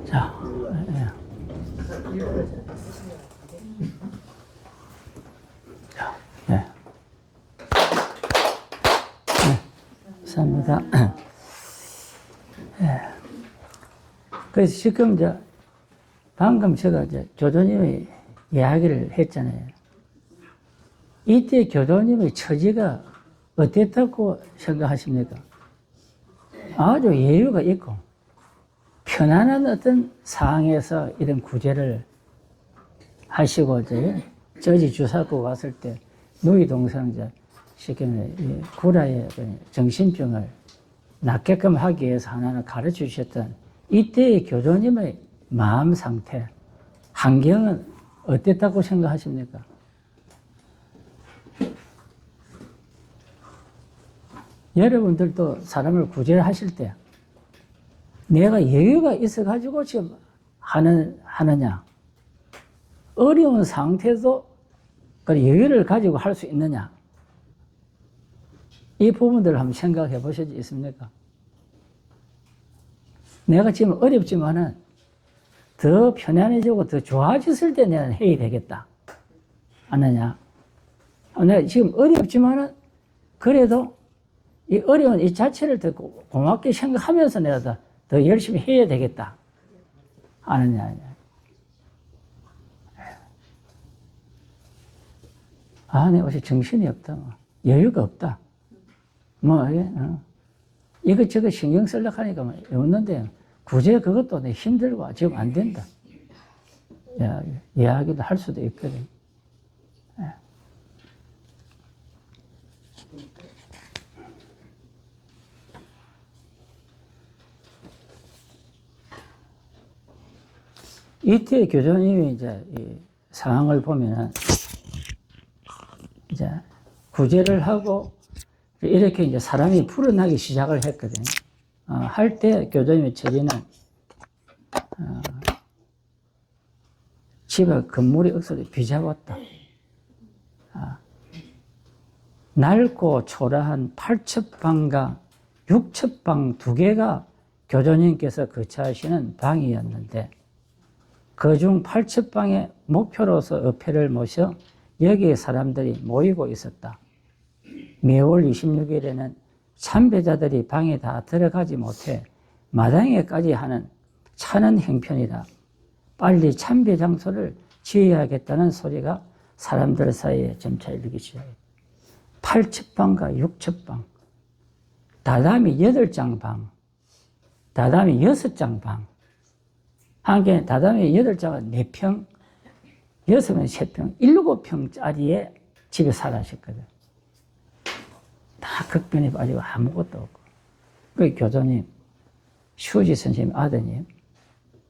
자, 네. 감사합니다. 네. 그래서 지금 이제 방금 제가 이제 교도님이 이야기를 했잖아요. 이때 교도님의 처지가 어땠다고 생각하십니까? 아주 여유가 있고 편안한 어떤 상황에서 이런 구제를 하시고 이제 저지 주사고 왔을 때 누이 동상 이제 시키는 구라의 정신병을 낫게끔 하기 위해서 하나는 가르쳐 주셨던 이때의 교도님의 마음 상태, 환경은 어땠다고 생각하십니까? 여러분들도 사람을 구제하실 때 내가 여유가 있어가지고 지금 하느냐, 어려운 상태도 그 여유를 가지고 할 수 있느냐, 이 부분들을 한번 생각해 보실 수 있습니까? 내가 지금 어렵지만은 더 편안해지고 더 좋아졌을 때 내가 해야 되겠다. 아느냐? 내가 지금 어렵지만은 그래도 이 어려운 이 자체를 더 고맙게 생각하면서 내가 더 열심히 해야 되겠다. 아느냐? 아, 내가 어제 정신이 없다. 여유가 없다. 이것저것 신경 쓰려고 하니까 없는데, 굳이 그것도 내 힘들고 지금 안 된다. 이야기도 할 수도 있거든. 이때 교수님이 이제 이 상황을 보면은 이제 구제를 하고 이렇게 이제 사람이 불어나기 시작을 했거든요. 할 때 교수님의 처지는 집에 건물이 없어서 비잡았다. 낡고 초라한 8첩방과 6첩방 두 개가 교수님께서 거처하시는 방이었는데 그중 8첩방의 목표로서 의패를 모셔 여기에 사람들이 모이고 있었다. 매월 26일에는 참배자들이 방에 다 들어가지 못해 마당에까지 하는 차는 행편이다. 빨리 참배 장소를 지어야겠다는 소리가 사람들 사이에 점차 일기 시작했다. 8첩방과 6첩방, 다다미 8장 방, 다다미 6장 방, 한 개는 다다미 8장은 4평, 6은 3평, 7평짜리에 집에 살아 하셨거든. 다 극변에 빠지고 아무것도 없고. 그 교수님, 슈지 선생님 아드님,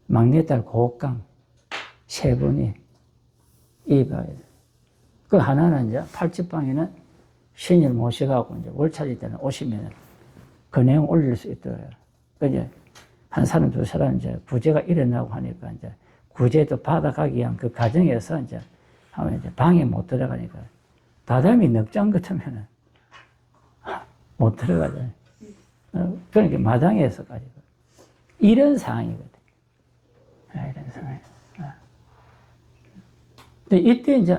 막내딸 고옥강, 3분이 그 하나는 이제 8첩방에는 신일 모셔가고 이제 월차릴 때는 오시면 그 내용 올릴 수 있더라고요. 이제 한 사람, 두 사람 이제 구제가 일어나고 하니까 이제 구제도 받아가기 위한 그 과정에서 이제 하면 이제 방에 못 들어가니까 다다미 넉 장 같으면은 못 들어가잖아요. 그러니까 마당에서까지. 이런 상황이거든. 이런 상황. 근데 이때 이제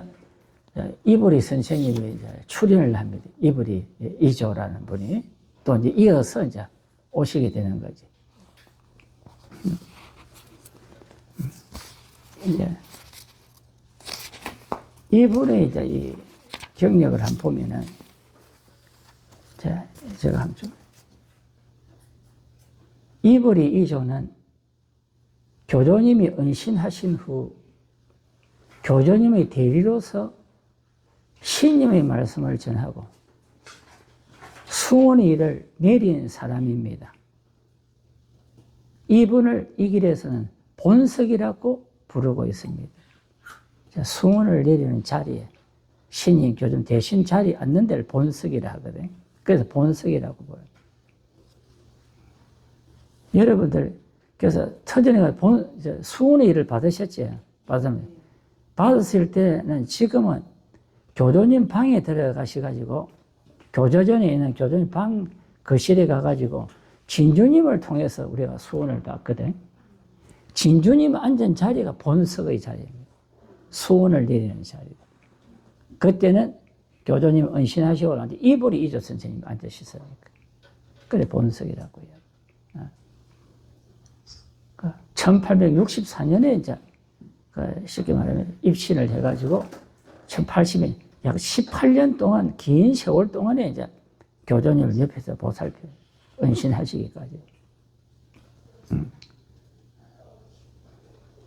이불이 선생님이 이제 출연을 합니다. 이불이 이조라는 분이 또 이제 이어서 이제 오시게 되는 거지. 이제 이분의 이제 이 경력을 한번 보면은, 제가 한번 좀. 이불이 이조는 교조님이 은신하신 후 교조님의 대리로서 신님의 말씀을 전하고 수원의 일을 내린 사람입니다. 이분을 이 길에서는 본석이라고 부르고 있습니다. 수원을 내리는 자리에 신임 교점 대신 자리 앉는 데를 본석이라 하거든. 그래서 본석이라고 보여요. 여러분들, 그래서 터전에가 수훈의 일을 받으셨지? 받았을 때는 지금은 교조님 방에 들어가셔가지고, 교조전에 있는 교조님 방 거실에 가가지고, 진주님을 통해서 우리가 수훈을 받거든. 진주님 앉은 자리가 본석의 자리입니다. 수훈을 내리는 자리다. 그때는 교조님 은신하시고 나서 이불이 이조 선생님 앉으시으니까. 그래 본석이라고 해요. 1864년에 이제 쉽게 말하면 입신을 해가지고 1080년 약 18년 동안 긴 세월 동안에 이제 교조님을 옆에서 보살펴 은신하시기까지.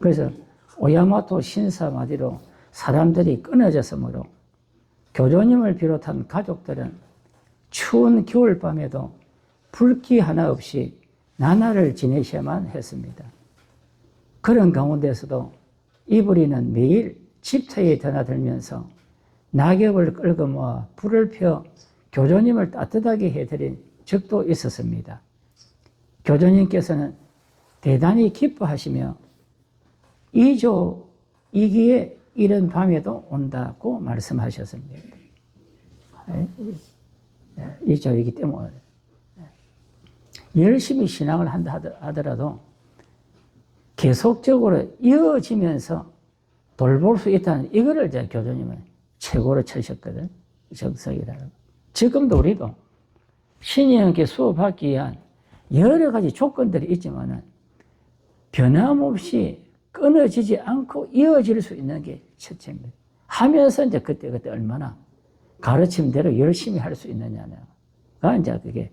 그래서 오야마토 신사마디로 사람들이 끊어졌으므로 교조님을 비롯한 가족들은 추운 겨울밤에도 불기 하나 없이 나날을 지내셔야만 했습니다. 그런 가운데서도 이불이는 매일 집터에 드나들면서 낙엽을 끌고 모아 불을 펴 교조님을 따뜻하게 해드린 적도 있었습니다. 교조님께서는 대단히 기뻐하시며 이기에 이런 밤에도 온다고 말씀하셨습니다. 이조이기 때문에 열심히 신앙을 한다 하더라도 계속적으로 이어지면서 돌볼 수 있다는 이거를 이제 교조님은 최고로 쳐셨거든. 정석이라는. 지금도 우리도 신이 함께 수업하기 위한 여러 가지 조건들이 있지만은 변함없이 끊어지지 않고 이어질 수 있는 게 첫째입니다. 하면서 이제 그때 얼마나 가르침대로 열심히 할 수 있느냐가 이제 그게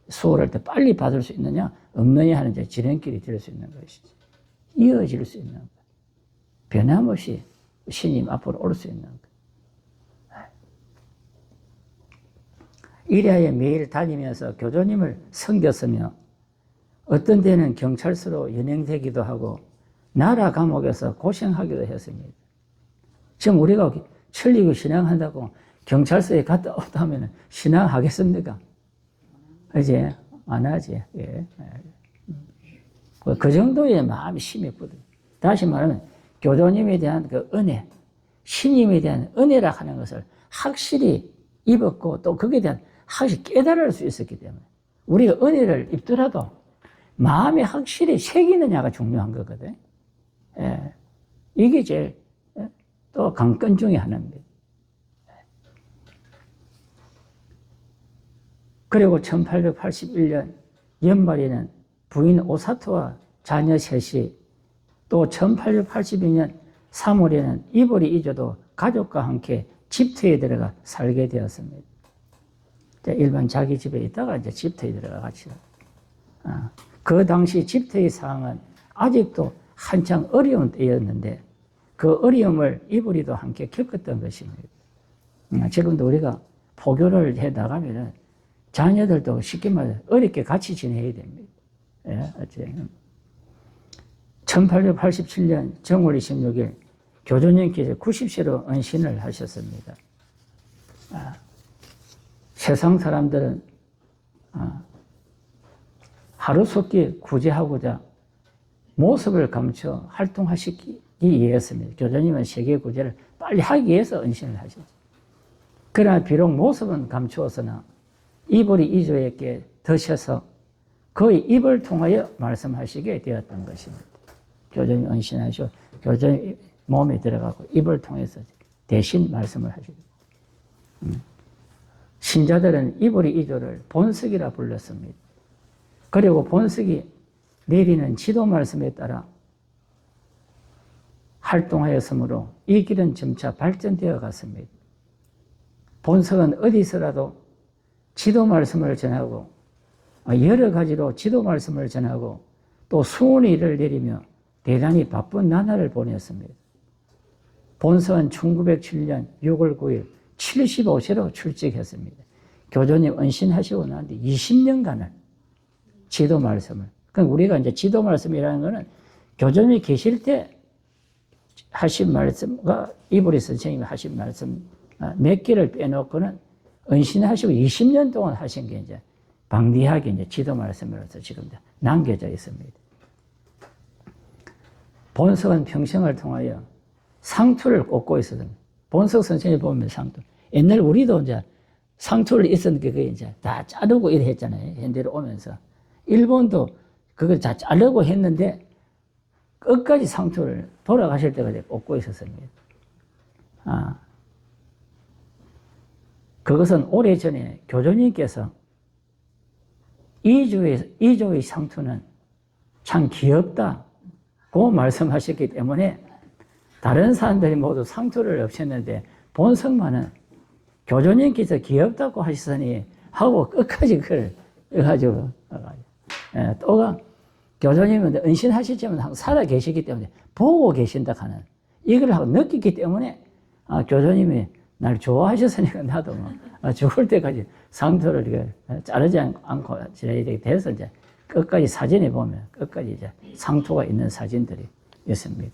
수호를 더 빨리 받을 수 있느냐 없느냐 하는 이제 지름길이 될 수 있는 것이지. 이어질 수 있는 것. 변함없이 신임 앞으로 올 수 있는 것. 이래야 매일 다니면서 교조님을 섬겼으며 어떤 때는 경찰서로 연행되기도 하고 나라 감옥에서 고생하기도 했습니다. 지금 우리가 천리교 신앙한다고 경찰서에 갔다 오다 하면 신앙하겠습니까? 이제 안 하지. 예. 그 정도의 마음이 심히 뿌듯. 다시 말하면 교조님에 대한 그 은혜, 신임에 대한 은혜라 하는 것을 확실히 입었고 또 거기에 대한 확실히 깨달을 수 있었기 때문에 우리가 은혜를 입더라도 마음에 확실히 새기느냐가 중요한 거거든. 예. 이게 제일 또 관건 중에 하나입니다. 그리고 1881년 연말에는 부인 오사토와 자녀 셋이 또 1882년 3월에는 이보리 이조도 가족과 함께 집터에 들어가 살게 되었습니다. 일반 자기 집에 있다가 이제 집터에 들어가 같이. 그 당시 집터의 상황은 아직도 한창 어려운 때였는데 그 어려움을 이보리도 함께 겪었던 것입니다. 지금도 우리가 포교를 해 나가면은 자녀들도 쉽게 말해 어렵게 같이 지내야 됩니다. 예, 1887년 정월 26일 교조님께서 90세로 은신을 하셨습니다. 세상 사람들은 하루속히 구제하고자 모습을 감춰 활동하시기 위해서입니다. 교조님은 세계 구제를 빨리 하기 위해서 은신을 하셨죠. 그러나 비록 모습은 감추었으나 이불이 이조에게 드셔서 그의 입을 통하여 말씀하시게 되었던 것입니다. 교조님 은신하시고 교조님 몸에 들어가고 입을 통해서 대신 말씀을 하시고 신자들은 이불이 이조를 본석이라 불렀습니다. 그리고 본석이 내리는 지도 말씀에 따라 활동하였으므로 이 길은 점차 발전되어 갔습니다. 본석은 어디서라도 지도 말씀을 전하고 여러 가지로 지도 말씀을 전하고 또 수훈의 일을 내리며 대단히 바쁜 나날을 보냈습니다. 본석은 1907년 6월 9일 75세로 출직했습니다. 교조님 은신하시고 난 뒤 20년간을 지도 말씀을. 그러니까 우리가 이제 지도 말씀이라는 것은 교조님이 계실 때 하신 말씀과 이보리 선생님이 하신 말씀 몇 개를 빼놓고는 은신하시고 20년 동안 하신 게 이제 방대하게 이제 지도 말씀으로서 지금 남겨져 있습니다. 본석은 평생을 통하여 상투를 꽂고 있었습니다. 본석 선생님 보면 상투. 옛날 우리도 이제 상투를 있었는데 그게 이제 다 자르고 이래 했잖아요. 현대로 오면서. 일본도 그걸 다 자르고 했는데 끝까지 상투를 돌아가실 때까지 꽂고 있었습니다. 그것은 오래전에 교주님께서 이조의 상투는 참 귀엽다고 말씀하셨기 때문에 다른 사람들이 모두 상투를 없앴는데 본성만은 교주님께서 귀엽다고 하시더니 하고 끝까지 그걸 해가지고 또가 교주님은 은신하시지만 항상 살아 계시기 때문에 보고 계신다 하는 이걸 하고 느끼기 때문에 교주님이 날 좋아하셨으니까 나도 죽을 때까지 상투를 이렇게 자르지 않고 지내야 되게 돼서 이제 끝까지 사진에 보면 끝까지 이제 상투가 있는 사진들이 있습니다.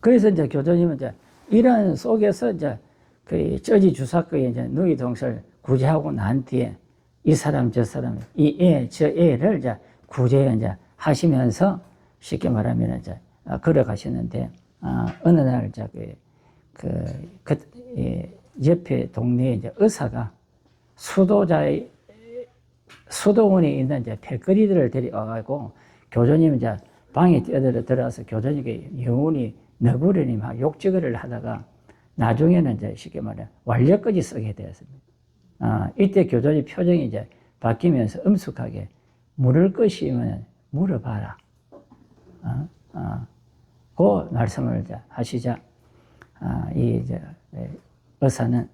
그래서 이제 교주님은 이제 이런 속에서 이제 그 저지 주사거에 이제 누이 동서를 구제하고 난 뒤에 이 사람 저 사람 이 애 저 애를 이제 구제 이제 하시면서 쉽게 말하면 이제 걸어가시는데 어느 날 이제 옆에 동네에 이제 의사가 수도원에 있는 이제 패거리들을 데려와가지고 교주님 이제 방에 들어와서 교주님께 영혼이 너부르니 막 욕지거리를 하다가 나중에는 이제 쉽게 말해 완력까지 쓰게 되었습니다. 이때 교주님 표정이 이제 바뀌면서 엄숙하게 물을 것이면 물어봐라. 그 말씀을 이제 하시자 이 이제 의사는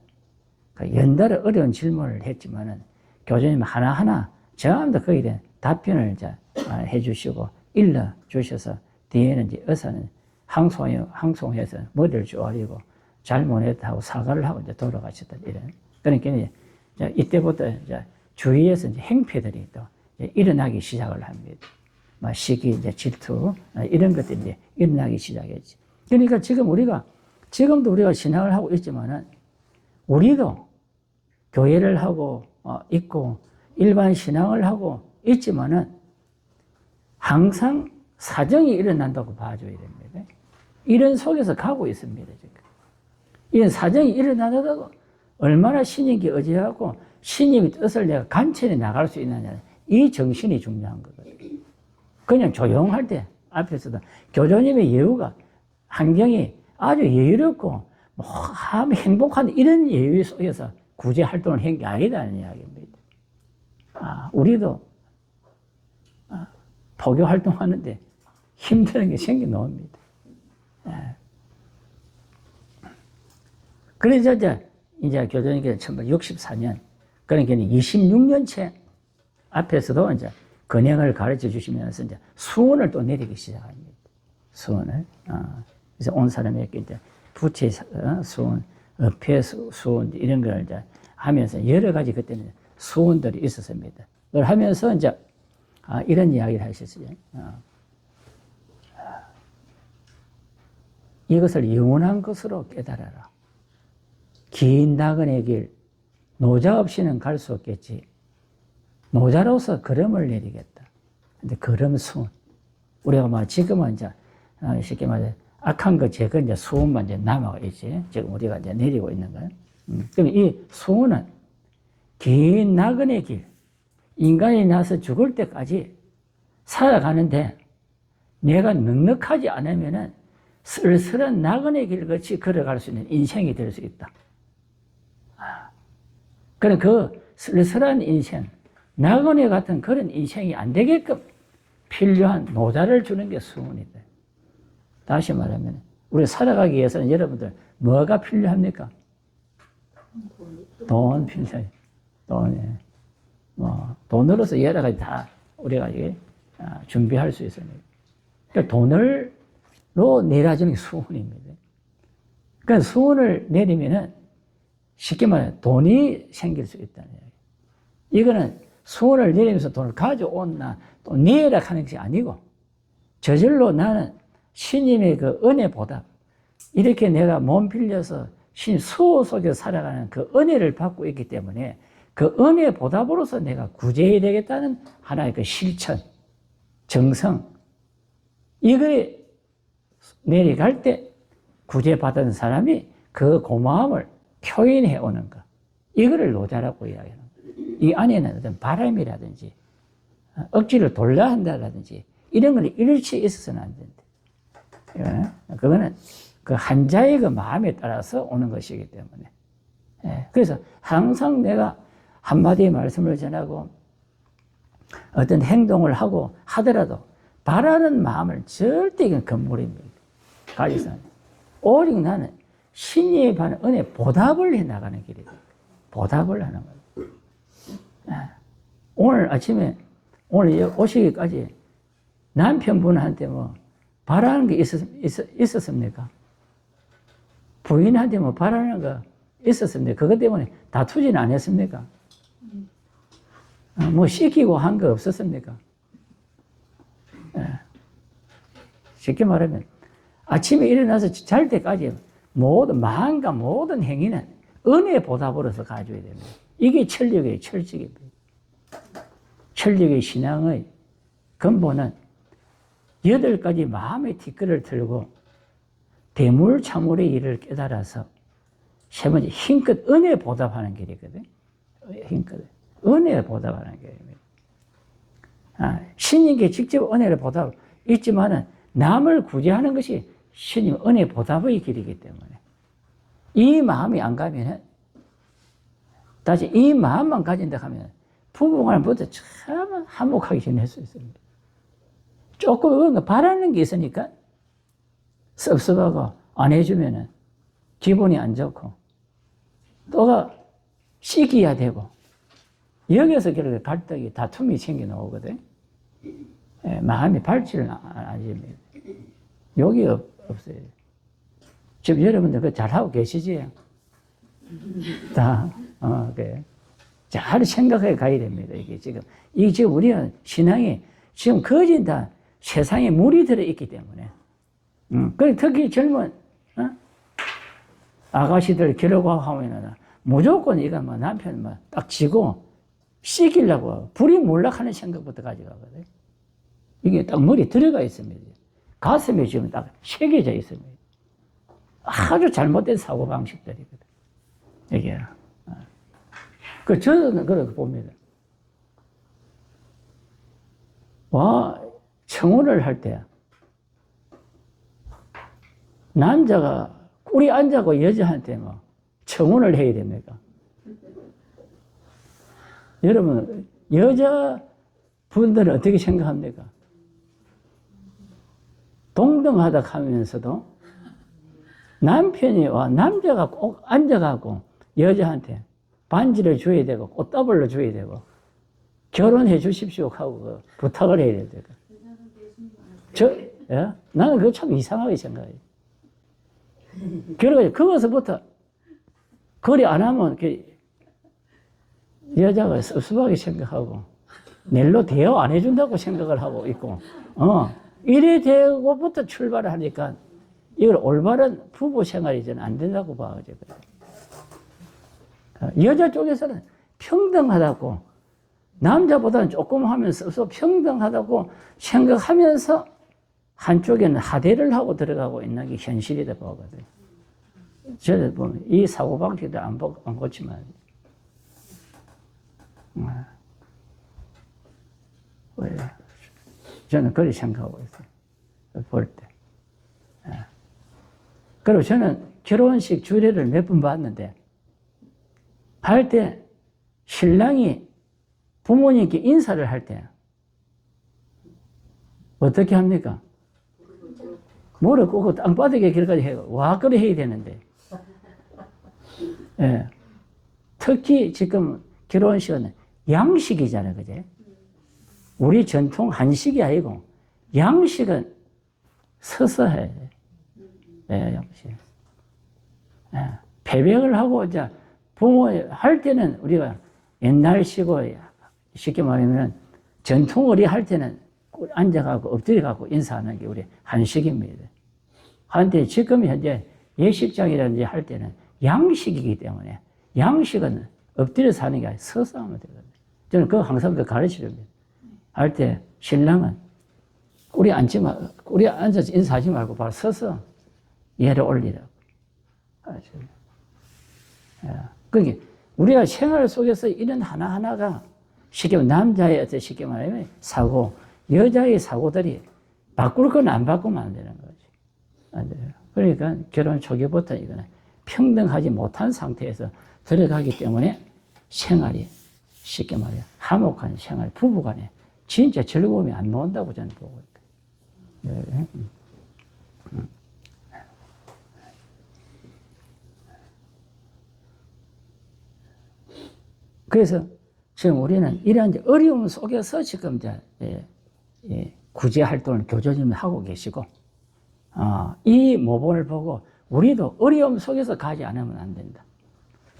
그 연달아 어려운 질문을 했지만은 교주님 하나하나 전부 다 거기에 대한 답변을 이제 해주시고 일러 주셔서 뒤에는 이제 의사는 항송해서 머리를 쪼아리고 잘못했다고 사과를 하고 이제 돌아가셨던 이런. 그러니까 이제 이때부터 이제 주위에서 이제 행패들이 또 일어나기 시작을 합니다. 시기, 이제 질투, 이런 것들이 이제 일어나기 시작했지. 그러니까 지금도 우리가 신앙을 하고 있지만은, 우리도 교회를 하고 있고, 일반 신앙을 하고 있지만은, 항상 사정이 일어난다고 봐줘야 됩니다. 이런 속에서 가고 있습니다, 지금. 이런 사정이 일어나다가 얼마나 신님께 의지하고, 신님의 뜻을 내가 간천히 나갈 수 있느냐, 이 정신이 중요한 거거든요. 그냥 조용할 때 앞에서도 교주님의 예우가 환경이 아주 여유롭고 행복한 이런 예유 속에서 구제 활동을 한 게 아니다는 이야기입니다. 우리도 포교 활동하는데 힘든 게 생겨나옵니다. 그래서 이제 교주님께서 1964년 그러니까 26년째 앞에서도 이제 근행을 가르쳐 주시면서 이제 수원을 또 내리기 시작합니다. 수원을. 그래서 온 사람에게 이제 부채 수원, 어폐 수원 이런 걸 이제 하면서 여러 가지 그때는 수원들이 있었습니다. 그걸 하면서 이제 이런 이야기를 하셨어요. 이것을 영원한 것으로 깨달아라. 긴 나그네 길, 노자 없이는 갈 수 없겠지. 노자로서 걸음을 내리겠다. 근데 걸음 수원. 우리가 지금은 이제, 쉽게 말해, 악한 거 제거 이제 수원만 이제 남아가 있지. 지금 우리가 이제 내리고 있는 거예요. 그럼 이 수원은 긴 나그네 길, 인간이 나서 죽을 때까지 살아가는데 내가 넉넉하지 않으면은 쓸쓸한 나그네 길 같이 걸어갈 수 있는 인생이 될 수 있다. 그럼 그 쓸쓸한 인생, 나그네 같은 그런 인생이 안 되게끔 필요한 노자를 주는 게 수원이다. 다시 말하면 우리 살아가기 위해서는 여러분들 뭐가 필요합니까? 돈 필요해요. 돈이. 돈으로서 여러 가지 다 우리가 준비할 수 있습니다. 그러니까 돈으로 내려주는 게 수원입니다. 그러니까 수원을 내리면은 쉽게 말해 돈이 생길 수 있다는 이야기. 이거는 수원을 내리면서 돈을 가져온나 또 내라 하는 것이 아니고 저절로 나는 신님의 그 은혜 보답, 이렇게 내가 몸 빌려서 신 수호 속에 살아가는 그 은혜를 받고 있기 때문에 그 은혜 보답으로서 내가 구제해야 되겠다는 하나의 그 실천, 정성, 이거에 내려갈 때 구제받은 사람이 그 고마움을 표현해 오는 것. 이거를 노자라고 이야기하는 거예요. 이 안에는 어떤 바람이라든지 억지를 돌려 한다라든지 이런 건 일체 있어서는 안 된다. 그거는 그 한자의 그 마음에 따라서 오는 것이기 때문에. 그래서 항상 내가 한마디의 말씀을 전하고 어떤 행동을 하고 하더라도 바라는 마음을 절대 이건 건물입니다. 가지서 오직 나는 신의에 관한 은혜 보답을 해 나가는 길이다. 보답을 하는 거예요. 오늘 아침에 오늘 오시기까지 남편분한테 뭐 바라는 게 있었습니까? 부인한테 뭐 바라는 거 있었습니까? 그것 때문에 다투지는 안 했습니까? 뭐 시키고 한 거 없었습니까? 쉽게 말하면 아침에 일어나서 잘 때까지 모든 마음과 모든 행위는 은혜 보답으로서 가져야 됩니다. 이게 천력의 철칙입니다. 천력의 신앙의 근본은 8가지 마음의 티끌을 들고 대물참물의 일을 깨달아서 세 번째 힘껏 은혜 보답하는 길이거든. 힘껏 은혜 보답하는 길입니다. 신님께 직접 은혜를 보답 있지만은 남을 구제하는 것이 신님 은혜 보답의 길이기 때문에 이 마음이 안 가면은 다시 이 마음만 가진다 하면 부부간부터 참 한몫하기 전할 수 있습니다. 조금 바라는 게 있으니까 섭섭하고 안 해주면은 기분이 안 좋고 또가 시기야 되고 여기서 결국 갈등이 다툼이 생겨 나오거든. 마음이 밝지를 않습니다. 여기 없어요. 지금 여러분들 그 잘하고 계시지? 그래. 잘 생각해 가야 됩니다. 이게 지금 우리가 신앙이 지금 거진 다 세상에 물이 들어있기 때문에. 특히 젊은, 아가씨들 결혼하고 하면은 무조건 이거 뭐 남편 뭐 딱 지고 씻기려고 불이 몰락하는 생각부터 가져가거든. 이게 딱 머리 들어가 있습니다. 가슴에 지금 딱 새겨져 있습니다. 아주 잘못된 사고방식들이거든. 이게. 저는 그렇게 봅니다. 청혼을 할 때, 남자가 꿀이 앉아고 여자한테 뭐 청혼을 해야 됩니까? 여러분, 여자분들은 어떻게 생각합니까? 동등하다 하면서도 남편이 남자가 꼭 앉아가고 여자한테 반지를 줘야 되고 꽃다발로 줘야 되고 결혼해 주십시오 하고 부탁을 해야 되고 나는 그거 참 이상하게 생각해요. 그래가지고 그것부터 거래 안 하면 여자가 섭섭하게 생각하고 낼로 대여 안 해준다고 생각을 하고 있고 이래 되고부터 출발을 하니까 이걸 올바른 부부 생활이 저는 안 된다고 봐가지고 여자 쪽에서는 평등하다고 남자보다는 조금 하면서 평등하다고 생각하면서 한쪽에는 하대를 하고 들어가고 있는 게 현실이다 보거든요. 저는 보면 이 사고방식도 안 고치면 저는 그렇게 생각하고 있어요. 볼 때. 그리고 저는 결혼식 주례를 몇 번 봤는데 할 때 신랑이 부모님께 인사를 할 때 어떻게 합니까? 무릎 꿇고 땅바닥에 길까지 해요. 와, 그래 해야 되는데. 특히 지금 결혼식은 양식이잖아요, 그제? 우리 전통 한식이 아니고 양식은 서서 해. 양식. 배백을 하고 이제 부모 할 때는 우리가 옛날식으로 쉽게 말하면 전통으로 할 때는 앉아가고 엎드려가고 인사하는 게 우리 한식입니다. 한데 지금 현재 예식장이라든지 할 때는 양식이기 때문에 양식은 엎드려서 하는 게 아니라 서서 하면 되거든요. 저는 그거 항상 가르치렵니다. 할 때 신랑은 우리 앉아서 인사하지 말고 바로 서서 예를 올리라고. 그게 우리가 생활 속에서 이런 하나하나가 쉽게 말하면 남자의 어떤 쉽게 말하면 사고, 여자의 사고들이 바꿀 건 안 바꾸면 안 되는 거지. 안 돼요. 그러니까 결혼 초기부터 이거는 평등하지 못한 상태에서 들어가기 때문에 생활이 쉽게 말해 화목한 생활, 부부간에 진짜 즐거움이 안 나온다고 저는 보고 있다. 네. 그래서 지금 우리는 이런 어려움 속에서 지금 구제 활동을 교조님이 하고 계시고, 이 모범을 보고 우리도 어려움 속에서 가지 않으면 안 된다.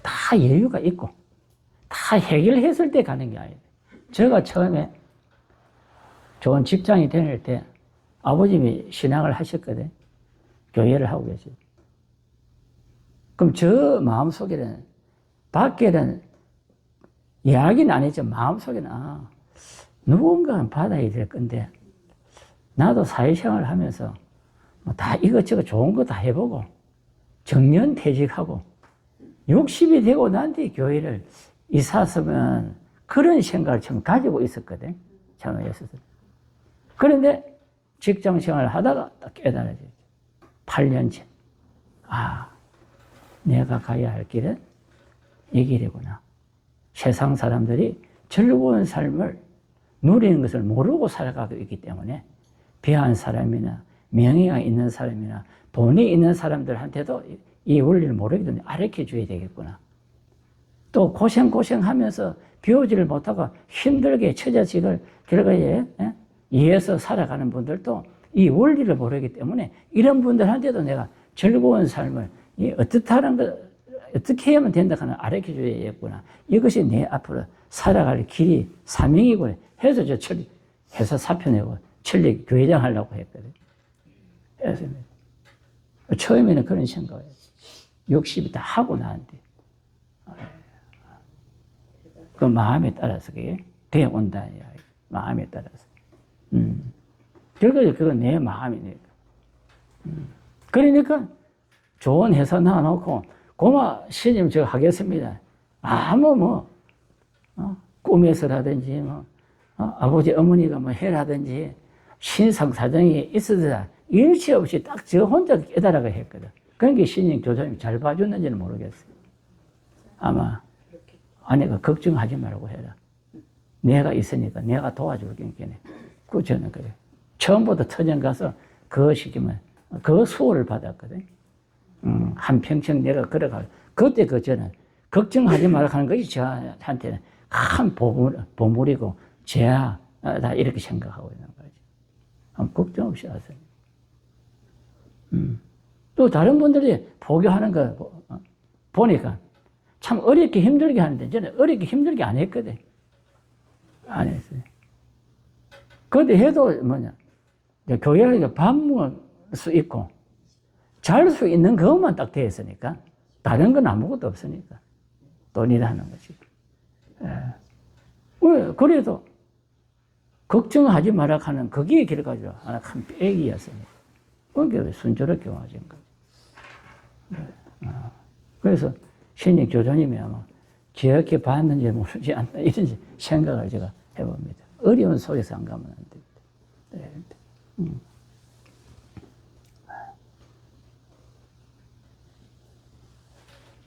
다 여유가 있고, 다 해결했을 때 가는 게 아니에요. 제가 처음에 좋은 직장이 다닐 때 아버님이 신앙을 하셨거든. 교회를 하고 계시죠. 그럼 저 마음속에는, 밖에는 이야기는 안 했죠. 마음속에는, 누군가는 받아야 될 건데, 나도 사회생활을 하면서 다 이것저것 좋은 거 다 해보고, 정년퇴직하고, 60이 되고 난 뒤에 교회를 이사서면 그런 생각을 처음 가지고 있었거든. 처음에 있었어. 그런데 직장 생활을 하다가 딱 깨달아졌죠. 8년 전. 내가 가야 할 길은 이 길이구나. 세상 사람들이 즐거운 삶을 누리는 것을 모르고 살아가고 있기 때문에 배한 사람이나 명예가 있는 사람이나 돈이 있는 사람들한테도 이 원리를 모르기 때문에 가르쳐 줘야 되겠구나. 또 고생하면서 배우지를 못하고 힘들게 처자식을 결과에 이해해서 살아가는 분들도 이 원리를 모르기 때문에 이런 분들한테도 내가 즐거운 삶을 어떻게 하면 된다 하는 가르쳐 줘야겠구나. 이것이 내 앞으로 살아갈 길이 사명이고 해서 저 회사 사표 내고 천리 교회장 하려고 했거든. 그래서 처음에는 그런 생각을 60이 다 하고 나한테 그 마음에 따라서 그게 되어 온다. 마음에 따라서. 결국에 그건 내 마음이니까. 그러니까 좋은 회사 놔놓고 고마 신임 저 하겠습니다. 꿈에서라든지 아버지 어머니가 해라든지 신상 사정이 있어서 일치 없이 딱 저 혼자 깨달아가 했거든. 그러니까 신임 교수님이 잘 봐줬는지는 모르겠어요. 아마 아내가 걱정하지 말고 해라. 내가 있으니까 내가 도와줄 게니까. 그 저는 그래. 처음부터 터전 가서 그거 시키면 그 수호를 받았거든. 한평생 내가 걸어가. 그때 저는 걱정하지 말라 하는 것이 저한테는 큰 보물이고 죄야 다 이렇게 생각하고 있는 거지. 걱정 없이 하세요. 또 다른 분들이 포교하는 거 보니까 참 어렵게 힘들게 하는데 저는 어렵게 힘들게 안 했거든. 안 했어요. 그런데 해도 교회를 밥 먹을 수 있고 잘 수 있는 것만 딱 되어 있으니까 다른 건 아무것도 없으니까 돈이라는 것이. 그래도 걱정하지 마라 하는 거기에 길어가지고 하나 큰 빼기였으니까. 그게 순조롭게 와진 거죠. 그래서 신익 교수님이 아마 기억해 봤는지 모르지 않나 이런 생각을 제가 해봅니다. 어려운 속에서 안 가면 안 됩니다. 네.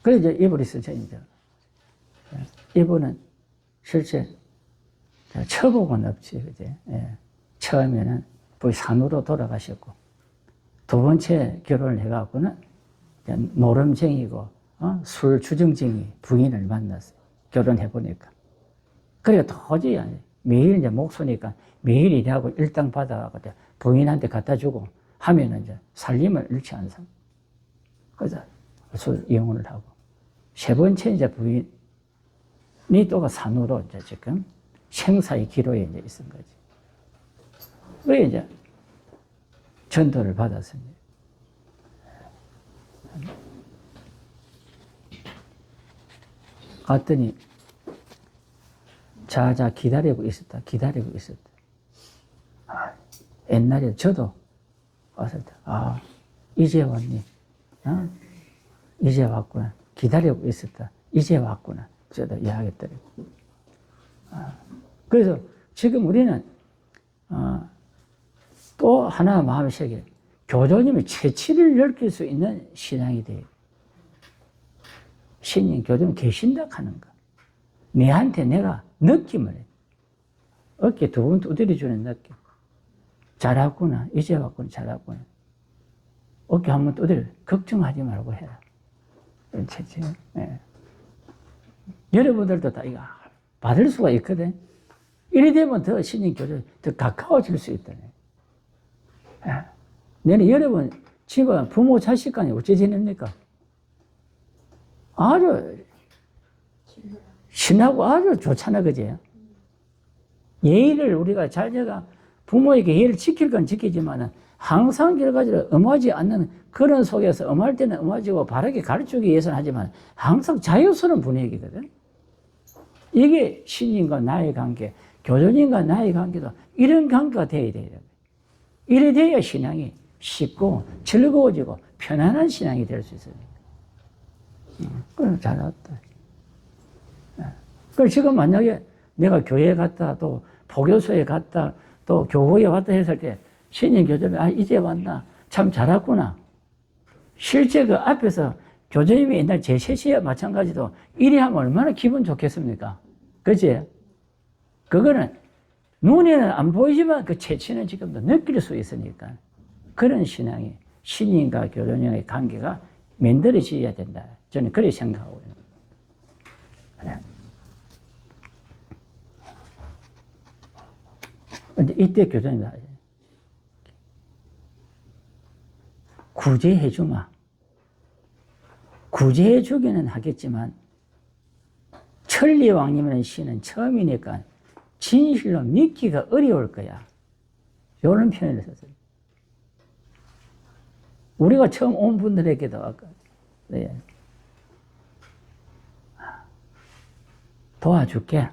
그래서 이분이 선생님이죠. 이분은 실제 처복은 없지, 그지? 처음에는 산으로 돌아가셨고, 두 번째 결혼을 해갖고는 노름쟁이고, 술 주정쟁이 부인을 만났어요. 결혼해보니까. 그래, 도저히 안 해. 매일 이제 목소니까 매일 일하고 일당 받아가고 부인한테 갖다 주고 하면은 이제 살림을 잃지 않습니다. 그래서 술 이용을 하고. 세 번째 이제 부인이 또가 산으로 이제 지금 생사의 기로에 이제 있은 거지. 왜 이제 전도를 받았습니다. 갔더니 자자 기다리고 있었다. 옛날에 저도 왔을 때, 이제 왔니? 이제 왔구나. 기다리고 있었다. 이제 왔구나. 저도 이야기했더니. 그래서 지금 우리는, 또 하나 마음에 새겨. 교조님의 채취를 넓힐 수 있는 신앙이 돼요. 신인 교조님 계신다 하는 거. 내한테 내가 느낌을 해. 어깨 두 번 두드려주는 느낌. 잘하구나. 이제 왔구나. 잘하구나. 어깨 한번 두드려. 걱정하지 말고 해라. 채취. 네. 여러분들도 다 이거 받을 수가 있거든. 이래 되면 더 신인 교조 더 가까워질 수 있다네. 내는 여러분 집안 부모 자식 간에 어찌 지냅니까? 아주 신하고 아주 좋잖아, 그지? 예의를 우리가 자녀가 부모에게 예의를 지킬 건 지키지만 항상 여러 가지를 엄하지 않는 그런 속에서 엄할 때는 엄하지고 바르게 가르치기 위해서는 하지만 항상 자유스러운 분위기거든. 이게 신인과 나의 관계, 교조님과 나의 관계도 이런 관계가 돼야 돼요. 이래 돼야 신앙이 쉽고 즐거워지고 편안한 신앙이 될 수 있어요. 그럼 잘 나왔다. 그럼 지금 만약에 내가 교회에 갔다, 또 포교소에 갔다, 또 교회에 왔다 했을 때 신인 교조님이 이제 왔나? 참 잘했구나. 실제 그 앞에서 교조님이 옛날 제3시에 마찬가지도 이래 하면 얼마나 기분 좋겠습니까? 그치? 그거는 눈에는 안 보이지만 그 채취는 지금도 느낄 수 있으니까 그런 신앙이 신인과 교조님의 관계가 만들어져야 된다. 저는 그렇게 생각하고요. 그래. 근데 이때 교조님이 구제해주마. 구제해주기는 하겠지만 천리왕님이라는 시는 처음이니까 진실로 믿기가 어려울 거야. 이런 표현을 썼어요. 우리가 처음 온 분들에게도 아까 네. 도와줄게.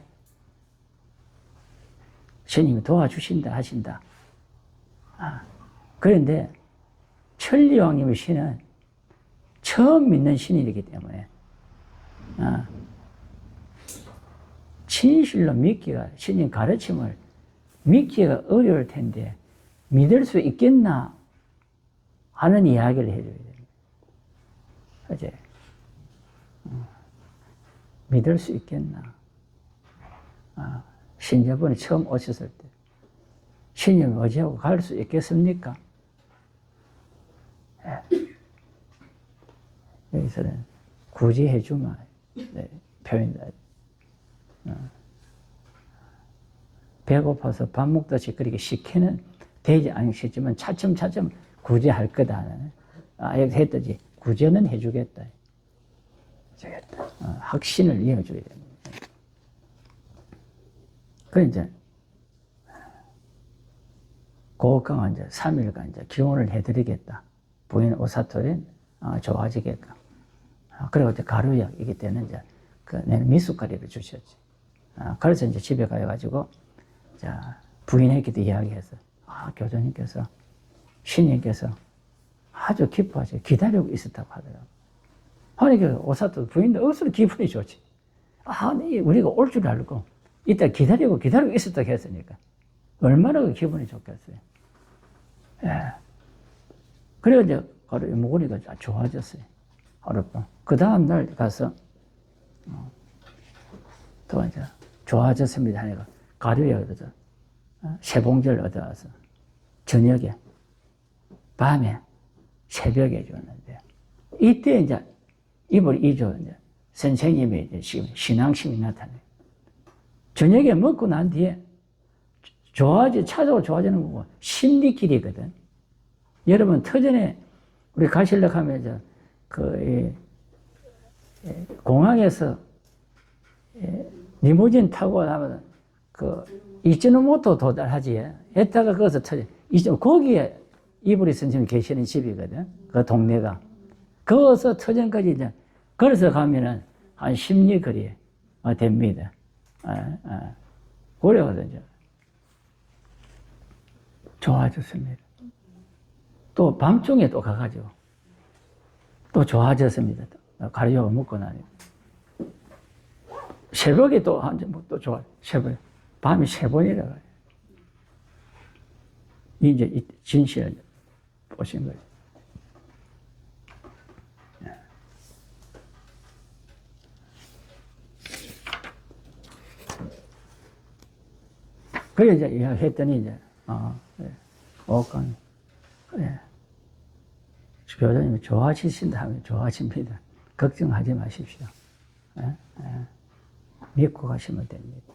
스님이 도와주신다 하신다. 그런데 천리왕님의 신은 처음 믿는 신이기 때문에 진실로 믿기가, 신인 가르침을 믿기가 어려울 텐데 믿을 수 있겠나 하는 이야기를 해줘야 됩니다. 그치? 믿을 수 있겠나. 신여분이 처음 오셨을 때 신님을 어지하고 갈 수 있겠습니까? 여기서는 굳이 해주마. 네, 표현이다. 배고파서 밥 먹듯이 그렇게 시키는 되지 않겠지만 차츰차츰 구제할 거다. 여기 했듯이 구제는 해주겠다. 확신을 이어줘야 됩니다. 그 이제 고강한 이제 3일간 이제 기원을 해드리겠다. 부인 오사토는 좋아지겠다. 그리고 이제 가루약 이기 때는 이제 내는 미숫가루를 주셨지. 그래서 이제 집에 가가지고 자 부인에게도 이야기해서 교주님께서 신님께서 아주 기뻐하시고 기다리고 있었다고 하더라고. 그러니까 오사토 부인도 억수로 기분이 좋지. 우리가 올 줄 알고 이따 기다리고 있었다고 했으니까 얼마나 기분이 좋겠어요. 예. 그래서 이제 가루 먹으니까 좋아졌어요. 하룻밤. 그 다음 날 가서 또 이제 좋아졌습니다 하니까 가루에 얻어서 세 봉지를 얻어와서 저녁에 밤에 새벽에 줬는데 이때 이제 입을 잊어 이제 선생님의 이제 신앙심이 나타나요. 저녁에 먹고 난 뒤에 차적으로 좋아지는 거고 심리길이거든. 여러분 터전에 우리 가시려고 하면 공항에서 리무진 타고 나면 이치노모토 도달하지. 했다가 거기서 터져. 거기에 이브리 선생님 계시는 집이거든. 그 동네가. 거기서 터전까지 이제 걸어서 가면은 한 10리 거리 됩니다. 그래거든요. 좋아졌습니다. 또 밤중에 또 가가지고 또 좋아졌습니다. 가려고 먹고 나니까. 새벽에 또 또 좋아. 새벽에. 밤에 3번이라 가요. 이제 이 진실을 보신 거죠. 그래, 이제 했더니, 이제, 그래. 오건, 그래. 교수님이 좋아지신다 하면 좋아집니다. 걱정하지 마십시오. 믿고 가시면 됩니다.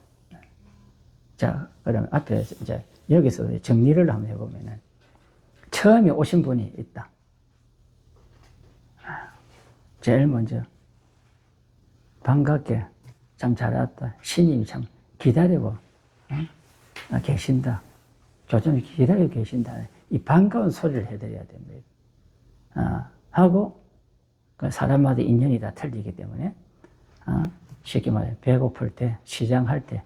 자, 그러면 앞에 이제 여기서 정리를 한번 해보면은, 처음에 오신 분이 있다. 제일 먼저, 반갑게, 참 잘 왔다. 신임이 참 기다리고, 계신다. 교수님이 기다리고 계신다. 이 반가운 소리를 해드려야 됩니다. 하고, 그 사람마다 인연이 다 틀리기 때문에, 쉽게 말해, 배고플 때, 시장할 때,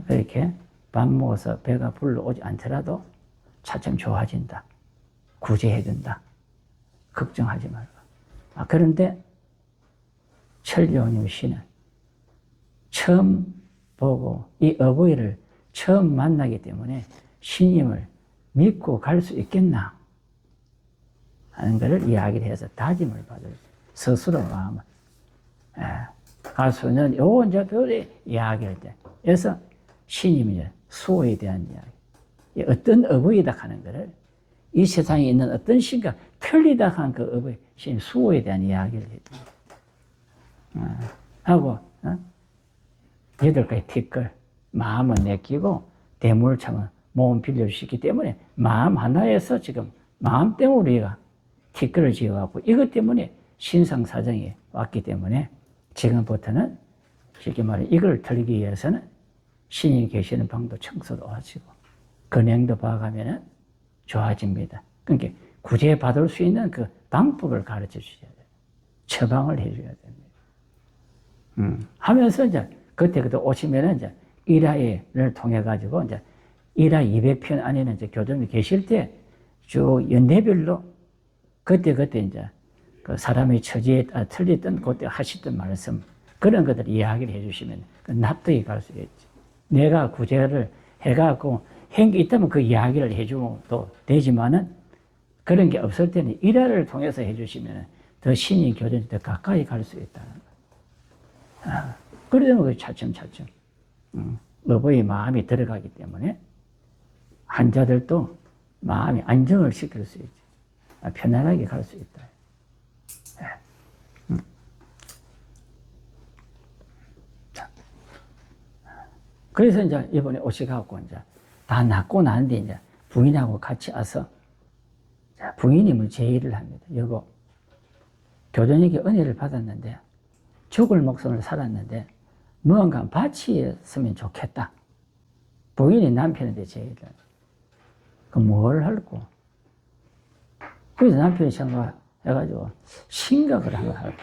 그렇게 밥 먹어서 배가 불러오지 않더라도 차츰 좋아진다. 구제해준다. 걱정하지 말고. 그런데 천룡님 씨는 처음 보고 이 어버이를 처음 만나기 때문에 신임을 믿고 갈 수 있겠나 하는 것을 이야기를 해서 다짐을 받을 스스로 마음을 가수는 요거 이제 별의 이야기를 때 그래서 신임이 수호에 대한 이야기 어떤 어버이다 하는 것을 이 세상에 있는 어떤 신과 틀리다 한 그 어버이 신 수호에 대한 이야기를 하고 8가지 티끌 마음은 내키고 대물참은 몸 빌려주시기 때문에 마음 하나에서 지금 마음 때문에 우리가 티끌을 지어갖고 이것 때문에 신상사정이 왔기 때문에 지금부터는 쉽게 말해 이걸 털기 위해서는 신이 계시는 방도 청소도 하시고 근행도 봐가면은 좋아집니다. 그러니까 구제받을 수 있는 그 방법을 가르쳐 주셔야 돼요. 처방을 해줘야 됩니다. 하면서 이제 그때 오시면은 이제 일화를 통해 가지고 이제 일화 200편 안에는 이제 교점이 계실 때 쭉 연대별로 그때 이제 그 사람의 처지에 따라 틀리던 그때 하시던 말씀 그런 것들 이야기를 해주시면 납득이 갈 수 있지. 내가 구제를 해갖고 한 게 있다면 그 이야기를 해주면 또 되지만은 그런 게 없을 때는 일화를 통해서 해주시면 더 신이 교전이 더 가까이 갈 수 있다는 거예요. 그러면 차츰차츰 어버이 마음이 들어가기 때문에 환자들도 마음이 안정을 시킬 수 있지. 편안하게 갈 수 있다. 그래서 이제 이번에 오셔갖고 이제 다 낫고 나는데 이제 부인하고 같이 와서 부인이 제의를 합니다. 여보, 교전에게 은혜를 받았는데 죽을 목숨을 살았는데 무언가 바치었으면 좋겠다. 부인이 남편한테 제의를. 그럼 뭘 할고? 그래서 남편이 생각해가지고 심각을 한번 할고.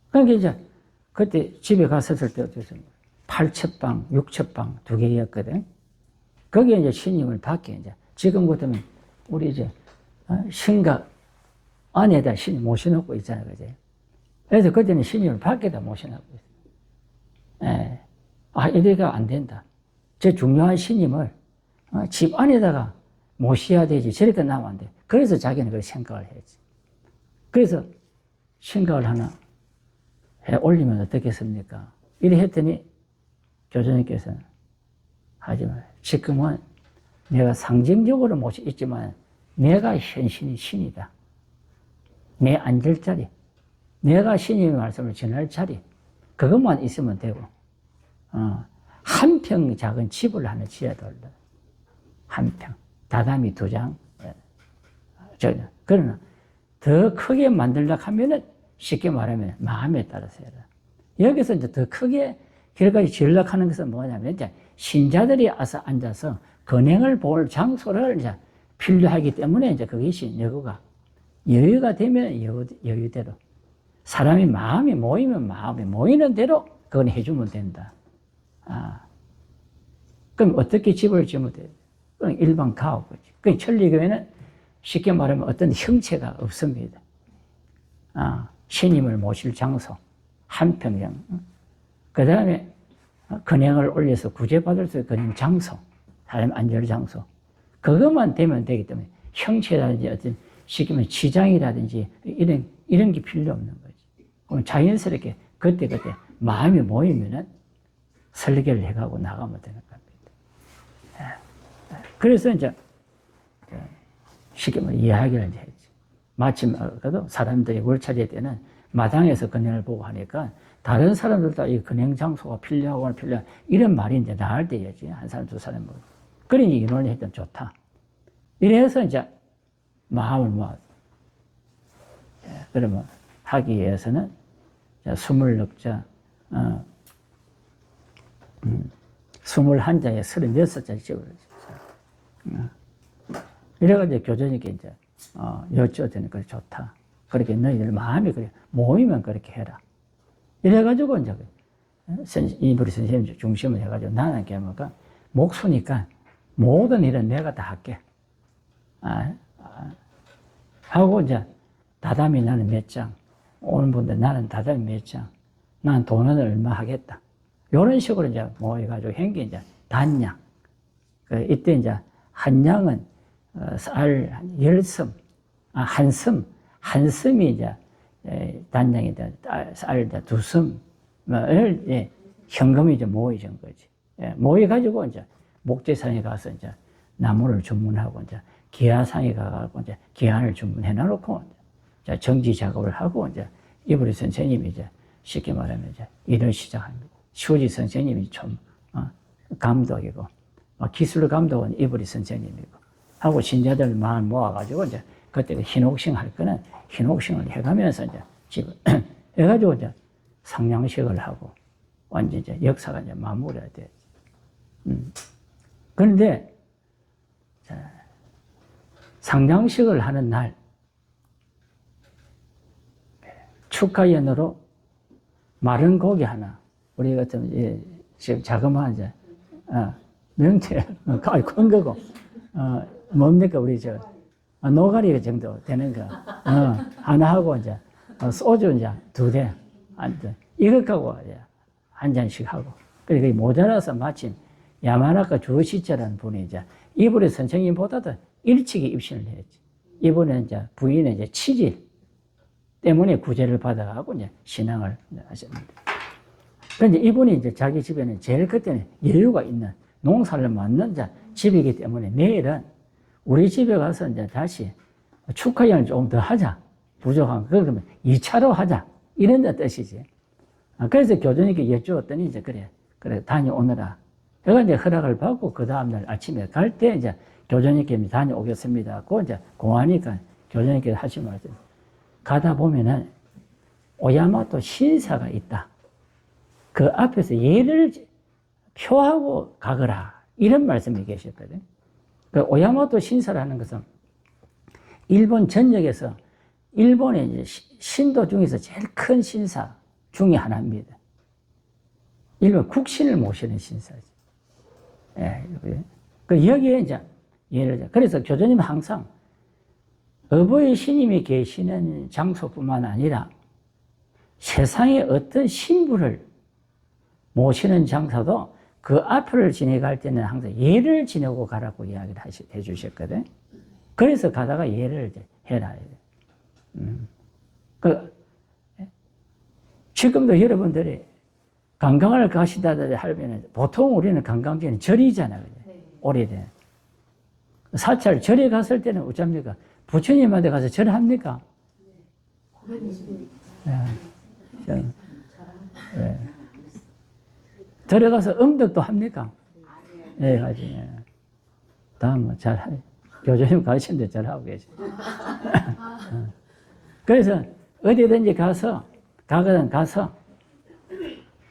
그러니까 이제 그때 집에 갔었을 때 어땠습니까? 8첩방, 6첩방 2개였거든. 거기에 이제 신임을 받게 이제 지금부터는 우리 이제 신각 안에다 신 모셔놓고 있잖아요, 그지? 그래서 그때는 신임을 밖에다 모셔놓고 있어요. 이래가 안 된다. 저 중요한 신임을 집 안에다가 모셔야 되지. 저렇게 나면 안 돼. 그래서 자기는 그걸 생각을 했지. 그래서 생각을 하나 해 올리면 어떻겠습니까? 이래 했더니 교수님께서는 하지 마요. 지금은 내가 상징적으로 모셔 있지만 내가 현신이 신이다. 내 앉을 자리, 내가 신임의 말씀을 전할 자리, 그것만 있으면 되고, 한 평 작은 집을 하나 지어야 된다. 한 평. 다다미 2장. 그러나 더 크게 만들려고 하면은 쉽게 말하면 마음에 따라서 해라. 여기서 이제 더 크게 결과를 지으려고 하는 것은 뭐냐면 이제 신자들이 와서 앉아서 건행을 볼 장소를 이제 필요하기 때문에 이제 그것이 여유가 되면 여유대로 사람이 마음이 모이면 마음이 모이는 대로 그건 해주면 된다. 그럼 어떻게 집을 지으면 돼? 그건 일반 가옥이지. 그 천리교회는 쉽게 말하면 어떤 형체가 없습니다. 신임을 모실 장소, 한평생. 그 다음에 건행을 올려서 구제받을 수 있는 건행 장소, 사람 안절 장소. 그것만 되면 되기 때문에 형체라든지 어떤 쉽게 말하면 지장이라든지 이런 게 필요 없는 거지. 그럼 자연스럽게 그때 마음이 모이면은 설계를 해가고 나가면 되는 겁니다. 그래서 이제 쉽게 말해 이야기를 이제 했지. 마침 그래도 사람들이 월차제 때는 마당에서 건행을 보고 하니까 다른 사람들도 이 건행 장소가 필요하고 이런 말이 이제 나을 때였지. 한 사람 두 사람 뭐. 그러니 이론을 했던 좋다. 이래서 이제 마음을 모아. 그러면 하기 위해서는 20넉자, 21자에 36자를 찍어야지. 이래가지고 교전이게 이제, 여쭤되니까 좋다. 그렇게 너희들 마음이 그래. 모이면 그렇게 해라. 이래가지고 이제, 이불이 선생님 중심을 해가지고 나는 뭐가 목수니까 모든 일은 내가 다 할게. 하고 이제 다담이 나는 몇 장, 오는 분들 나는 다담이 몇 장, 난 돈은 얼마 하겠다. 이런 식으로 이제 모여가지고 한 게 이제 단양. 이때 이제 한 양은 쌀 10섬, 한 섬이 이제 단양이 쌀 2섬을 현금이 이제 모여진 거지. 모여가지고 이제 목재상에 가서 이제 나무를 주문하고 이제 기아상에 가가지고 이제 기한을 주문해 놔놓고 이제 정지 작업을 하고 이제 이불이 선생님이 이제 쉽게 말하면 이제 일을 시작합니다. 시우지 선생님이 좀 감독이고 기술 감독은 이불이 선생님이고 하고 신자들 마음 모아가지고 이제 그때 흰옥싱 할 거는 흰옥싱을 해가면서 이제 집을 해가지고 이제 상냥식을 하고 완전 이제 역사가 이제 마무리가 돼. 그런데 상냥식을 하는 날 축하연으로 마른 고기 하나, 우리 같은 지금 자그마한 이제 명태 큰 거고 뭡니까 우리 노가리 정도 되는 거 하나 하고 이제 소주 이제 2대 이것 갖고 한 잔씩 하고 그게 모자라서 마침 야마나카 주시자라는 분이 이제 이분의 선생님보다도 일찍이 입신을 했지. 이분은 이제 부인의 이제 치질 때문에 구제를 받아가고 이제 신앙을 하셨습니다. 그런데 이분이 이제 자기 집에는 제일 그때는 여유가 있는 농사를 맡는 집이기 때문에 내일은 우리 집에 가서 이제 다시 축하연을 조금 더 하자. 부족한 거. 그러면 2차로 하자. 이런 데 뜻이지. 그래서 교주님께 여쭈었더니 이제 그래 다녀오느라. 제가 이제 허락을 받고 그 다음날 아침에 갈 때 이제 교주님께 다녀오겠습니다. 하고 이제 공하니까 교주님께 하신 말씀. 가다 보면은 오야마토 신사가 있다. 그 앞에서 예를 표하고 가거라. 이런 말씀이 계셨거든요. 그 오야마토 신사라는 것은 일본 전역에서 일본의 이제 신도 중에서 제일 큰 신사 중에 하나입니다. 일본 국신을 모시는 신사지. 예, 그 여기에 이제 예를 들어 그래서 교주님 항상 어버이 신임이 계시는 장소뿐만 아니라 세상의 어떤 신부를 모시는 장소도 그 앞을 지내갈 때는 항상 예를 지내고 가라고 이야기를 해주셨거든. 그래서 가다가 예를 이제 해라. 지금도 여러분들이 관광을 가시다 하면 보통 우리는 관광지는 절이잖아요. 오래된. 사찰 절에 갔을 때는 어쩝니까? 부처님한테 가서 절합니까? 네. 네. 절에 가서 음덕도 합니까? 네, 하지. 다음 잘 교주님 가르치는데 잘하고 계시. 그래서 어디든지 가서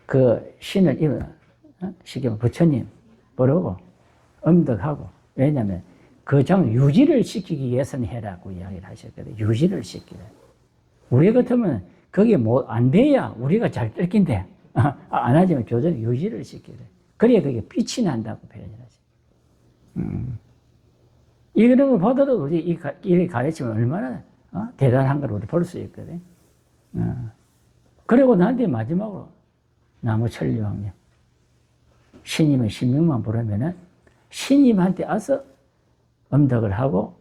그 신을 쉽게 말하면 부처님 부르고 엄덕하고. 왜냐하면 그 장 유지를 시키기 위해서는 해라고 이야기를 하셨거든요. 유지를 시키라. 우리 같으면 그게 뭐 안 돼야 우리가 잘 뜯긴데 안 하지만 교전은 유지를 시키래. 그래야 그게 빛이 난다고 표현을 하지. 이런 거 보더라도 우리 이 가르치면 얼마나 대단한 걸 우리 볼 수 있거든. 그리고 나한테 마지막으로 나무천리왕님 신님의 신명만 부르면은 신님한테 와서 엄덕을 하고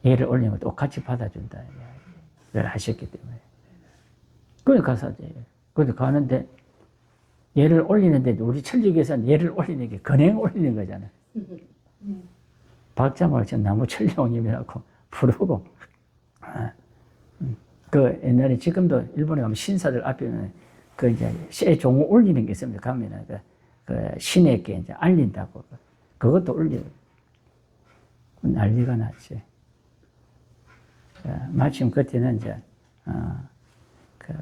예를 올리면 똑같이 받아준다. 를 하셨기 때문에. 그래 가서 그래서 가는데 예를 올리는데 우리 천리교에서는 예를 올리는 게 근행 올리는 거잖아. 박자마을 나무 천리왕님이라고 부르고 그 옛날에 지금도 일본에 가면 신사들 앞에는 그 이제 쇠 종을 올리는 게 있습니다. 가면은 그 신에게 이제 알린다고 그것도 올리고 난리가 났지. 마침 그때는 이제 그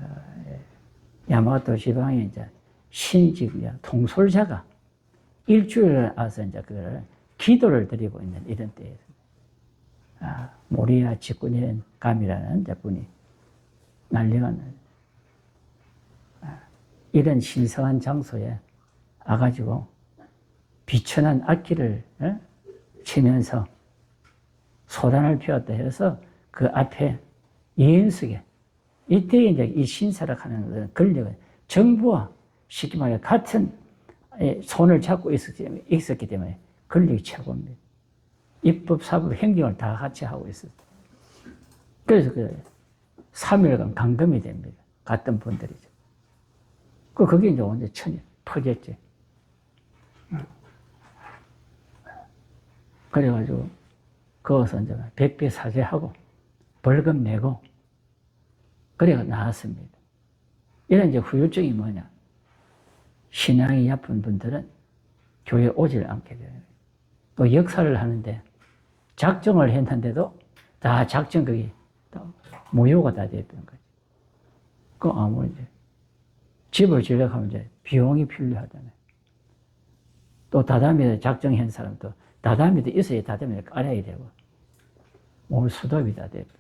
야마토 지방에 이제 신직 통솔자가 일주일 와서 이제 그걸 기도를 드리고 있는 이런 때였습니다. 모리야 직군인 감이라는 분이 난리가 나요. 이런 신성한 장소에 와가지고 비천한 악기를 치면서 소단을 피웠다 해서 그 앞에 이인숙에 이때 이제 이 신사를 하는 권력은 정부와 쉽게 말해 같은 손을 잡고 있었기 때문에 권력이 최고입니다. 입법, 사법, 행정을 다 같이 하고 있었어요. 그래서 그 3일간 감금이 됩니다. 같은 분들이죠. 그게 이제 완전 천이 퍼졌지. 그래가지고 거기서 이제 백배 사죄하고 벌금 내고 그래가 나왔습니다. 이런 이제 후유증이 뭐냐? 신앙이 얕은 분들은 교회에 오질 않게 돼요. 또 역사를 하는데 작정을 했는데도 다 작정 그게 무효가 다 됐던 거지. 그 아무리 이제 집을 지으려고 하면 이제 비용이 필요하잖아요. 또 다다미를 작정한 사람도 다다미도 있어야 다다미를 깔아야 되고 오늘 수도비 다 됐다.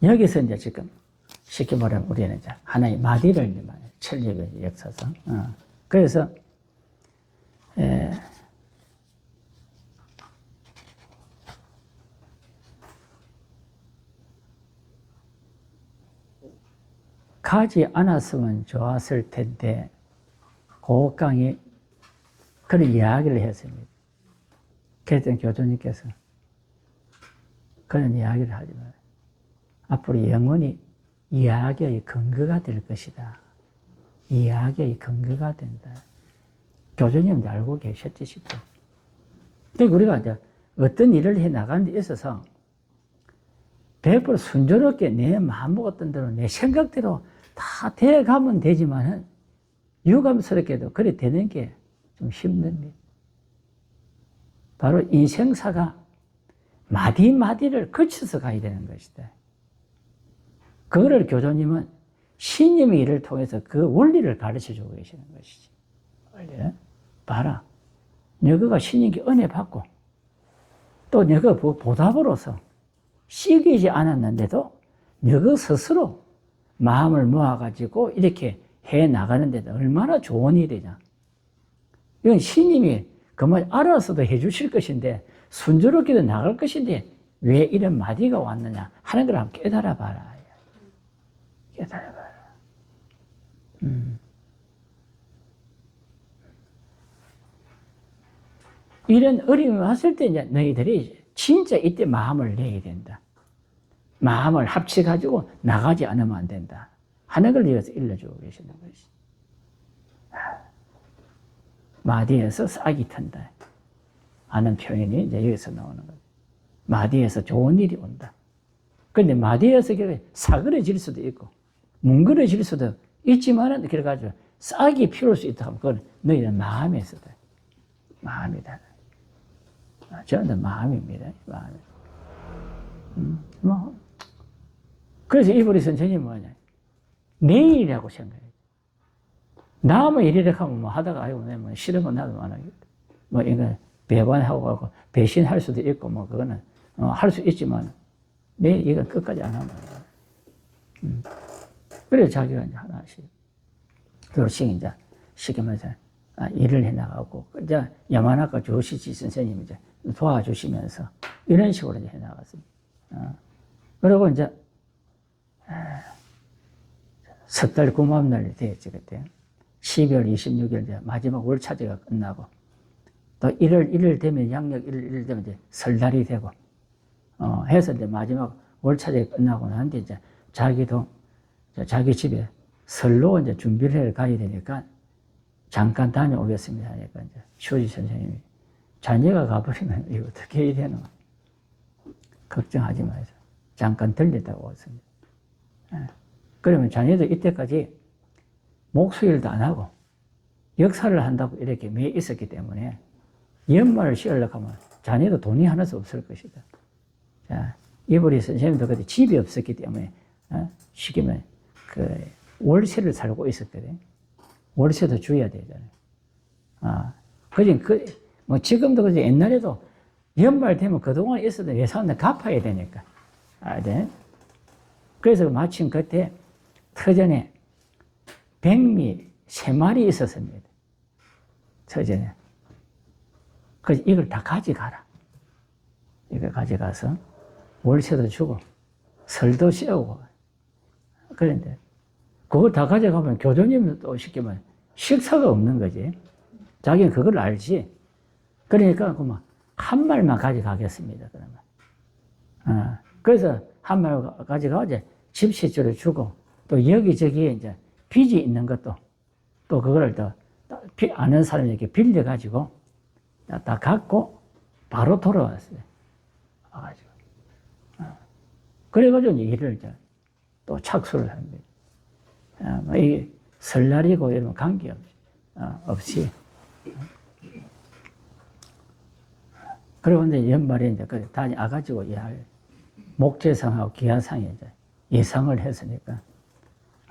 여기서 이제 지금 쉽게 말하면 우리는 이제 하나의 마디를 이제 천리의 역사상. 그래서 가지 않았으면 좋았을 텐데 고강이 그런 이야기를 했습니다. 그랬더니 교주님께서 그런 이야기를 하지 마요. 앞으로 영원히 이야기의 근거가 될 것이다. 이야기의 근거가 된다. 교주님도 알고 계셨지 싶어. 그러니까 우리가 이제 어떤 일을 해 나가는 데 있어서 100% 순조롭게 내 마음 먹었던 대로 내 생각대로 다 돼가면 되지만은 유감스럽게도 그래 되는 게 좀 힘듭니다. 바로 인생사가 마디마디를 거쳐서 가야 되는 것이다. 그거를 교주님은 신님의 일을 통해서 그 원리를 가르쳐주고 계시는 것이지. 원리. 봐라. 너가 신님께 은혜 받고 또 너가 보답으로서 시기지 않았는데도 너가 스스로 마음을 모아가지고 이렇게 해 나가는데도 얼마나 좋은 일이냐. 이건 신님이 그말 알아서도 해주실 것인데 순조롭게도 나갈 것인데 왜 이런 마디가 왔느냐 하는 걸 한번 깨달아 봐라. 깨달아 봐라. 이런 어려움이 왔을 때 이제 너희들이 진짜 이때 마음을 내야 된다. 마음을 합쳐가지고 나가지 않으면 안 된다. 하는 걸 여기서 일러주고 계시는 것이. 마디에서 싹이 튼다. 하는 표현이 이제 여기서 나오는 거죠. 마디에서 좋은 일이 온다. 그런데 마디에서 사그러질 수도 있고, 뭉그러질 수도 있지만은, 그래가지고 싹이 필요할 수 있다 하면 그건 너희는 마음에서다. 마음이다. 저는 마음입니다. 마음. 그래서 이보리 선생님은 뭐냐. 내일이라고 생각해요. 나만 이래 하면 뭐 하다가 아이고 내 뭐 싫으면 나도 안 하겠다. 뭐 이거 배반하고 가고 배신할 수도 있고 뭐 그거는 할 수 있지만 내 이건 끝까지 안 하면 그래 자기가 이제 하나씩 그렇게 이제 쉽게 말해서 일을 해 나가고 이제 야만학과 조시지 선생님이 이제 도와주시면서 이런 식으로 이제 해 나갔습니다. 그리고 이제 석 달 구맘날이 되었지 그때 12월 26일 이제 마지막 월차제가 끝나고 또 1월 되면 양력 1일 되면 이제 설날이 되고 해서 이제 마지막 월차제가 끝나고 나는데 이제 자기도 자기 집에 설로 이제 준비를 해 가야 되니까 잠깐 다녀오겠습니다 하니까 이제 쇼지 선생님이 자녀가 가버리면 이거 어떻게 해야 되노? 걱정하지 마세요. 잠깐 들렸다고 왔습니다. 그러면 자녀도 이때까지 목수일도 안 하고 역사를 한다고 이렇게 매 있었기 때문에 연말을 쉬려고 하면 자녀도 돈이 하나도 없을 것이다. 자, 이보리 선생님도 그때 집이 없었기 때문에 쉽게 말해 그 월세를 살고 있었거든. 월세도 줘야 되잖아요. 뭐 지금도 그지 옛날에도 연말 되면 그동안 있었던 예산을 갚아야 되니까. 네. 그래서 마침 그때 터전에 백미 3마리 있었습니다. 터전에. 그래서 이걸 다 가져가라. 이걸 가져가서 월세도 주고 설도 씌우고 그런데 그걸 다 가져가면 교주님은 또 쉽게 말해 식사가 없는 거지. 자기는 그걸 알지. 그러니까 그만 한 말만 가져가겠습니다. 그러면. 그래서 한 말 가져가 이제 집시주를 주고 또 여기저기에 이제 빚이 있는 것도 또 그걸 또 아는 사람에게 빌려가지고 다 갖고 바로 돌아왔어요. 와가지고. 그래가지고 일을 이제 또 착수를 합니다. 이 설날이고 이러면 관계없이. 그리고 이제 연말에 이제 다녀와가지고 목재상하고 기하상에 이제 예상을 했으니까,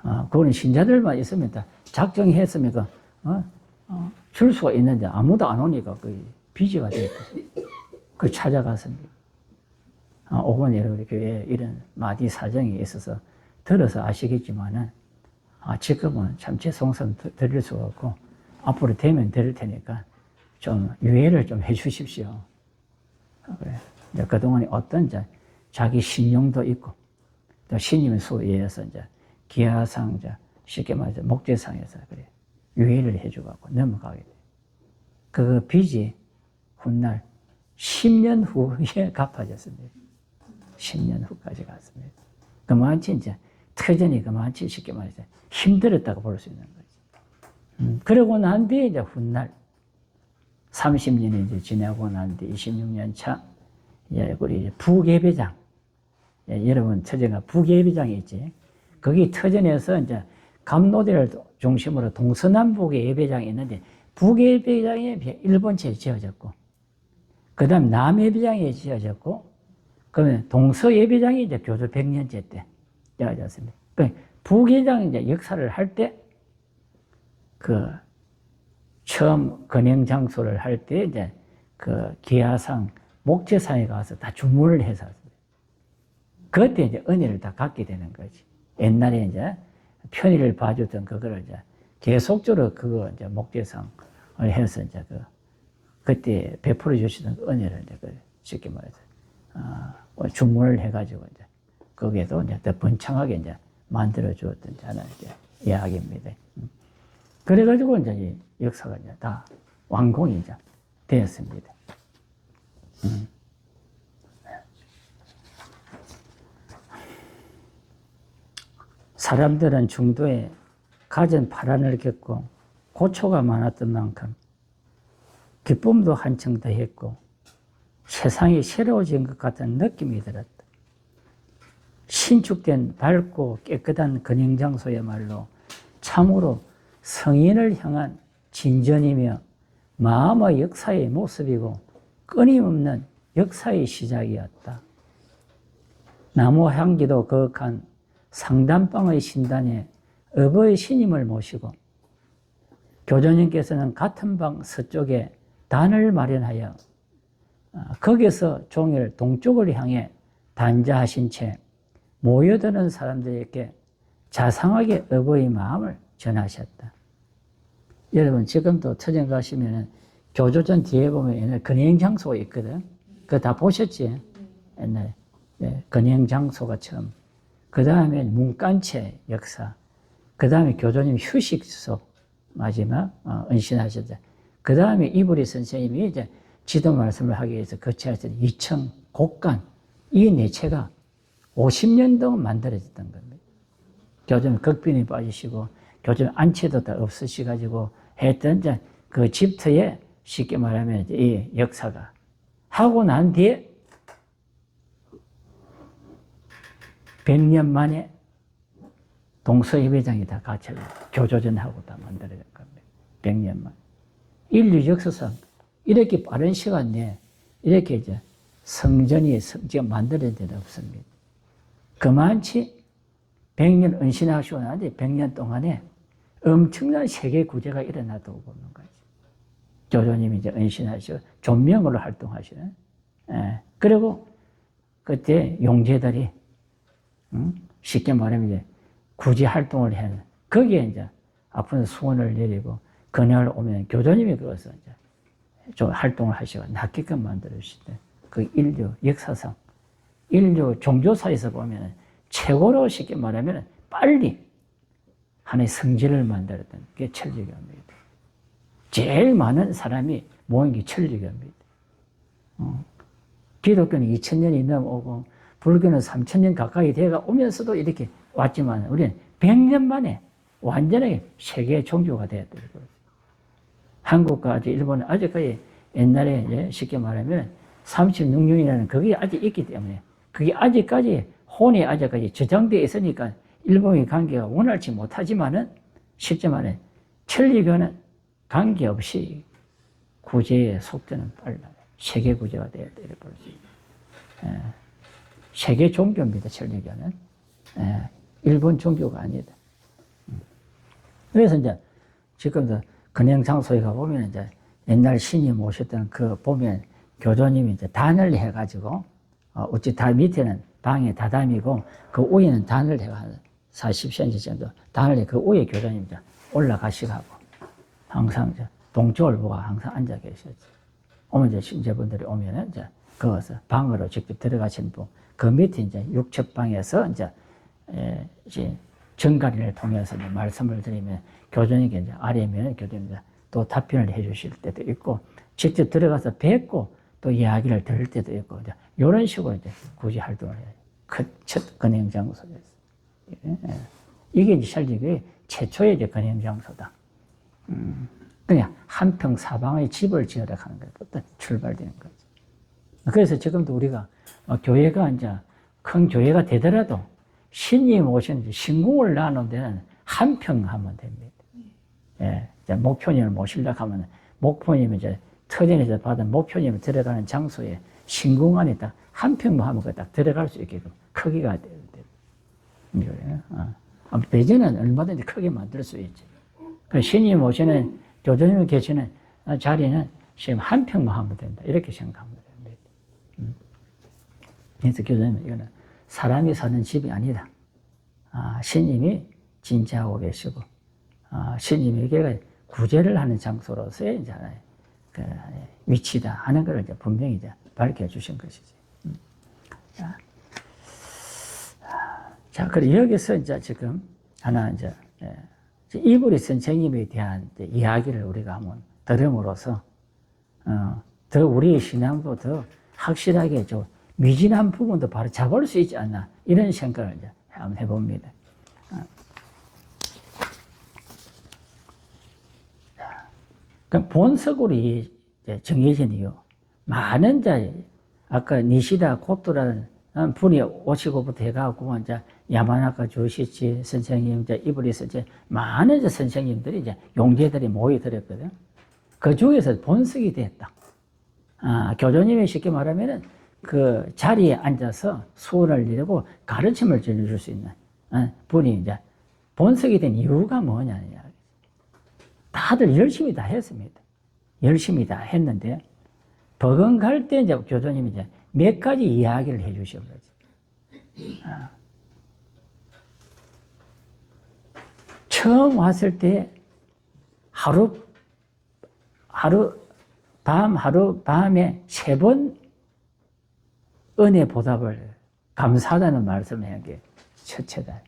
그거는 신자들만 있으면 다 작정했으면 줄 수가 있는데 아무도 안 오니까 그 비지가 됐고, 그 찾아갔습니다. 오번 여러분 교회에 이런 마디 사정이 있어서 들어서 아시겠지만은, 지금은 참 제 송선 드릴 수가 없고, 앞으로 되면 드릴 테니까 좀 유예를 좀 해 주십시오. 그래. 이제 그동안에 어떤 자기 신용도 있고, 또 신임의 수에 이제 기하상, 쉽게 말해서 목재상에서 그래. 유예를 해주고 넘어가게 돼. 그 빚이 훗날 10년 후에 갚아졌습니다. 10년 후까지 갔습니다. 그만치 이제 터전이 그만치 쉽게 말해서 힘들었다고 볼 수 있는 거지. 그러고 난 뒤에 이제 훗날 30년이 이제 지나고 난 뒤 26년 차, 우리 북예배장, 여러분 터전가 북예배장이 있지. 거기 터전에서 이제 감로대를 중심으로 동서남북의 예배장이 있는데 북예배장이 일본체에 지어졌고, 그 다음 남예배장이 지어졌고, 그러면 동서예배장이 이제 교조 100년째 때 지어졌습니다. 그러니까 북예배장 이제 역사를 할 때, 처음 건행 장소를 할 때 이제 기하상, 목재상에 가서 다 주문을 해서 그때 이제 은혜를 다 갖게 되는 거지. 옛날에 이제 편의를 봐주던 그거를 이제 계속적으로 그거 이제 목재상을 해서 이제 그때 베풀어 주시던 은혜를 이제 쉽게 말해서 주문을 해가지고 이제 거기에도 이제 더 번창하게 이제 만들어 주었던 하나의 이야기입니다. 그래가지고 이제 이 역사가 이제 다 완공이 이제 되었습니다. 사람들은 중도에 갖은 파란을 겪고 고초가 많았던 만큼 기쁨도 한층 더했고 세상이 새로워진 것 같은 느낌이 들었다. 신축된 밝고 깨끗한 건행장소야말로 참으로 성인을 향한 진전이며 마음의 역사의 모습이고 끊임없는 역사의 시작이었다. 나무 향기도 거룩한 상담방의 신단에 어버이 신임을 모시고 교조님께서는 같은 방 서쪽에 단을 마련하여 거기서 종일 동쪽을 향해 단자하신 채 모여드는 사람들에게 자상하게 어버이 마음을 전하셨다. 여러분 지금도 터전 가시면 교조전 뒤에 보면 옛날 근행장소가 있거든. 그거 다 보셨지? 옛날에. 네, 근행장소가 처음. 그 다음에 문간체 역사. 그 다음에 교조님 휴식소 마지막 은신하셨다. 그 다음에 이불이 선생님이 이제 지도 말씀을 하기 위해서 거치하셨던 이청, 곡간 이 네 채가 50년 동안 만들어졌던 겁니다. 교조님 극빈이 빠지시고 교조님 안채도 다 없으시가지고 했던 이제 그 집터에 쉽게 말하면 이 역사가 하고 난 뒤에 100년 만에 동서예배장이 다 같이 교조전하고 다 만들어진 겁니다. 100년 만. 인류 역사상 이렇게 빠른 시간 내에 이렇게 이제 성전이 지금 만들어진 데는 없습니다. 그만치 100년 은신하시고 나는데 100년 동안에 엄청난 세계 구제가 일어나다고 보는 거죠. 교조님이 이제 은신하시고 존명으로 활동하시는. 그리고 그때 용제들이 쉽게 말하면 이제 구제 활동을 해는 거기에 이제 아픈 수원을 내리고 그날 오면 교조님이 그것을 이제 좀 활동을 하시고 낫게끔 만들어 주시대. 그 인류 역사상 인류 종교사에서 보면 최고로 쉽게 말하면 빨리 하나의 성질을 만들었던 게 천주교입니다. 제일 많은 사람이 모인 게 천주교입니다. 기독교는 2000년이 넘어오고 불교는 3000년 가까이 돼가 오면서도 이렇게 왔지만 우리는 100년 만에 완전하게 세계 종교가 되었다. 한국과 일본은 아직까지 옛날에 쉽게 말하면 36년이라는 그게 아직 있기 때문에 그게 아직까지 혼이 아직까지 저장되어 있으니까 일본의 관계가 원활치 못하지만은 쉽게 말해 천주교는 관계없이 구제의 속도는 빨라요. 세계 구제가 되었다. 이렇게 볼 수 있어요. 세계 종교입니다. 천주교는. 일본 종교가 아니다. 그래서 이제 지금도 근행장소에 가보면 이제 옛날 신이 모셨던 그 보면 교조님이 이제 단을 해가지고 어찌 달 밑에는 방에 다담이고 그 위에는 단을 해가 한 40cm 정도 단을 해 그 위에 교조님 이제 올라가시고 항상 이제 동쪽을 보고 항상 앉아 계셨지. 오면 이제 신제분들이 오면은 이제 거기서 방으로 직접 들어가신 분, 그 밑에 이제 육첩방에서 이제 정가리를 통해서 이제 말씀을 드리면 교조님께 이제 아래면 교조님이 또 답변을 해 주실 때도 있고 직접 들어가서 뵙고 또 이야기를 들을 때도 있고 이제 이런 식으로 이제 구제 활동을 해요. 첫 근행장소였어요. 이게 이제 천주교의 최초의 이제 근행장소다. 그냥 한평 사방의 집을 지으라 하는 것부터 출발되는 거죠. 그래서 지금도 우리가 교회가 이제 큰 교회가 되더라도 신님 오신 신궁을 나눈 데는 한평 하면 됩니다. 예, 이제 목표님을 모시려고 하면 목표님이 이제 터전에서 받은 목표님이 들어가는 장소에 신궁 안에 딱 한평만 하면 딱 들어갈 수 있게끔 크기가 돼요. 배전은 얼마든지 크게 만들 수 있지. 신님 오시는 교조님이 계시는 자리는 지금 한평만 하면 된다. 이렇게 생각하면 됩니다. 그래서 교조님은 이거는 사람이 사는 집이 아니다. 신님이 진짜하고 계시고, 신님에게 구제를 하는 장소로서의 이제 그 위치다 하는 걸 이제 분명히 이제 밝혀주신 것이지. 자, 그리고 여기서 이제 지금 하나 이제 이불이 선생님에 대한 이야기를 우리가 한번 들음으로써, 더 우리의 신앙도 더 확실하게 좀 미진한 부분도 바로 잡을 수 있지 않나, 이런 생각을 이제 한번 해봅니다. 그럼 본석으로 정해진 이유, 많은 아까 니시다 고토라는 분이 오시고부터 해가지고 이제 야마나카 조시치 선생님, 이불에서 많은 선생님들이 용제들이 모여들었거든. 그 중에서 본석이 됐다. 교조님이 쉽게 말하면은 그 자리에 앉아서 수원을 이루고 가르침을 전해줄 수 있는 분이 이제 본석이 된 이유가 뭐냐. 다들 열심히 다 했습니다. 열심히 다 했는데, 버금갈 때 이제 교수님이 이제 몇 가지 이야기를 해 주셔버렸어요. 처음 왔을 때 하루 밤에 3번 은혜 보답을 감사하다는 말씀을 한 게 첫째다.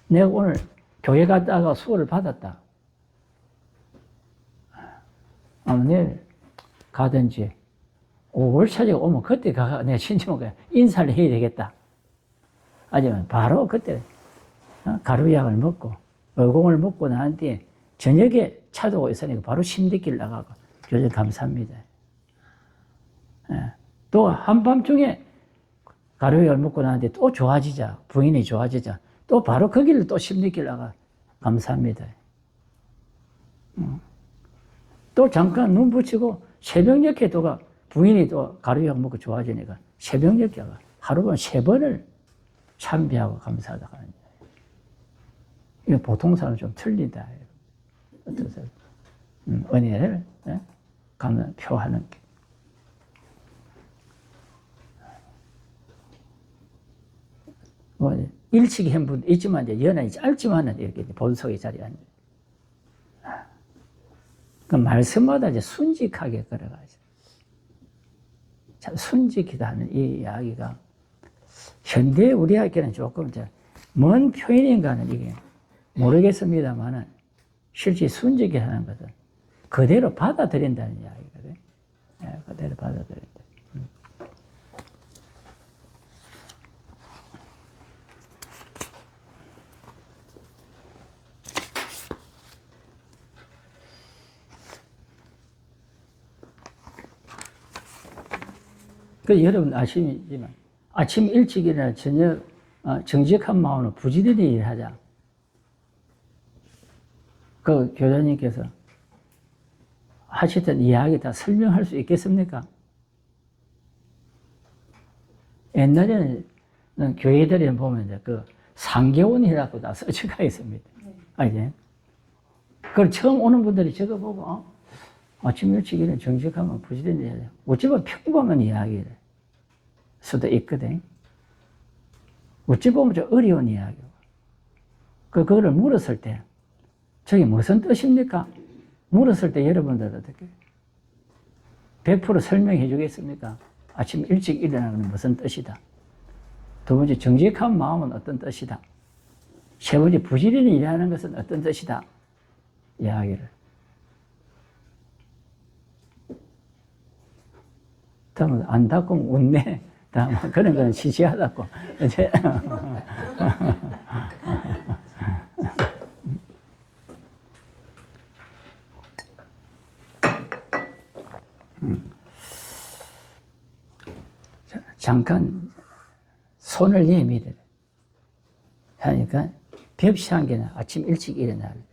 내가 오늘 교회 갔다가 수고를 받았다. 내일 가든지, 월차제가 오면 그때 내가 신청을 인사를 해야 되겠다. 아니면 바로 그때 가루약을 먹고, 어공을 먹고 난 뒤에 저녁에 차도가 있으니까 바로 심리길 나가고, 교수님 감사합니다. 또 한밤중에 가루약을 먹고 난 뒤에 또 좋아지자, 부인이 좋아지자, 또 바로 그 길을 또 심리길 나가, 감사합니다. 또 잠깐 눈 붙이고 새벽녘에 또가 부인이 또 가루약 먹고 좋아지니까 새벽녘에 하루만 3번을 참배하고 감사하다 하는 거예요. 이거 보통 사람 좀 틀린다. 어떠세요? 은혜를 표하는 게. 일찍 한 분도 있지만 이제 연한이 짧지만은 이렇게 본석의 자리에 앉아요. 그 말씀마다 이제 순직하게 걸어가죠. 참 순직이라는 이 이야기가 현대 우리에게는 조금 이제 뭔 표현인가는 이게 모르겠습니다만은 실제 순직이라는 것은 그대로 받아들인다는 이야기거든. 그대로 받아들인다. 그 여러분 아시지만 아침 일찍 일어나 저녁 정직한 마음으로 부지런히 일하자. 그 교장님께서 하시던 이야기 다 설명할 수 있겠습니까? 옛날에는 교회들에 보면 이제 그 상계원이라고 다 써져가 있습니다. 아니, 그걸 처음 오는 분들이 저거 보고 아침 일찍 일어나 정직하면 부지런히 해야 돼. 어찌 보면 평범한 이야기를 수도 있거든. 어찌 보면 좀 어려운 이야기고. 그거를 물었을 때, 저게 무슨 뜻입니까? 물었을 때 여러분들 어떻게 100% 설명해 주겠습니까? 아침 일찍 일어나는 건 무슨 뜻이다. 두 번째, 정직한 마음은 어떤 뜻이다. 세 번째, 부지런히 일하는 것은 어떤 뜻이다. 이야기를. 다음은 안 닦으면 웃네. 다음은 그런 건 시시하다고. 이제 잠깐 손을 내밀어. 하니까 벽시한 게는 아침 일찍 일어나는.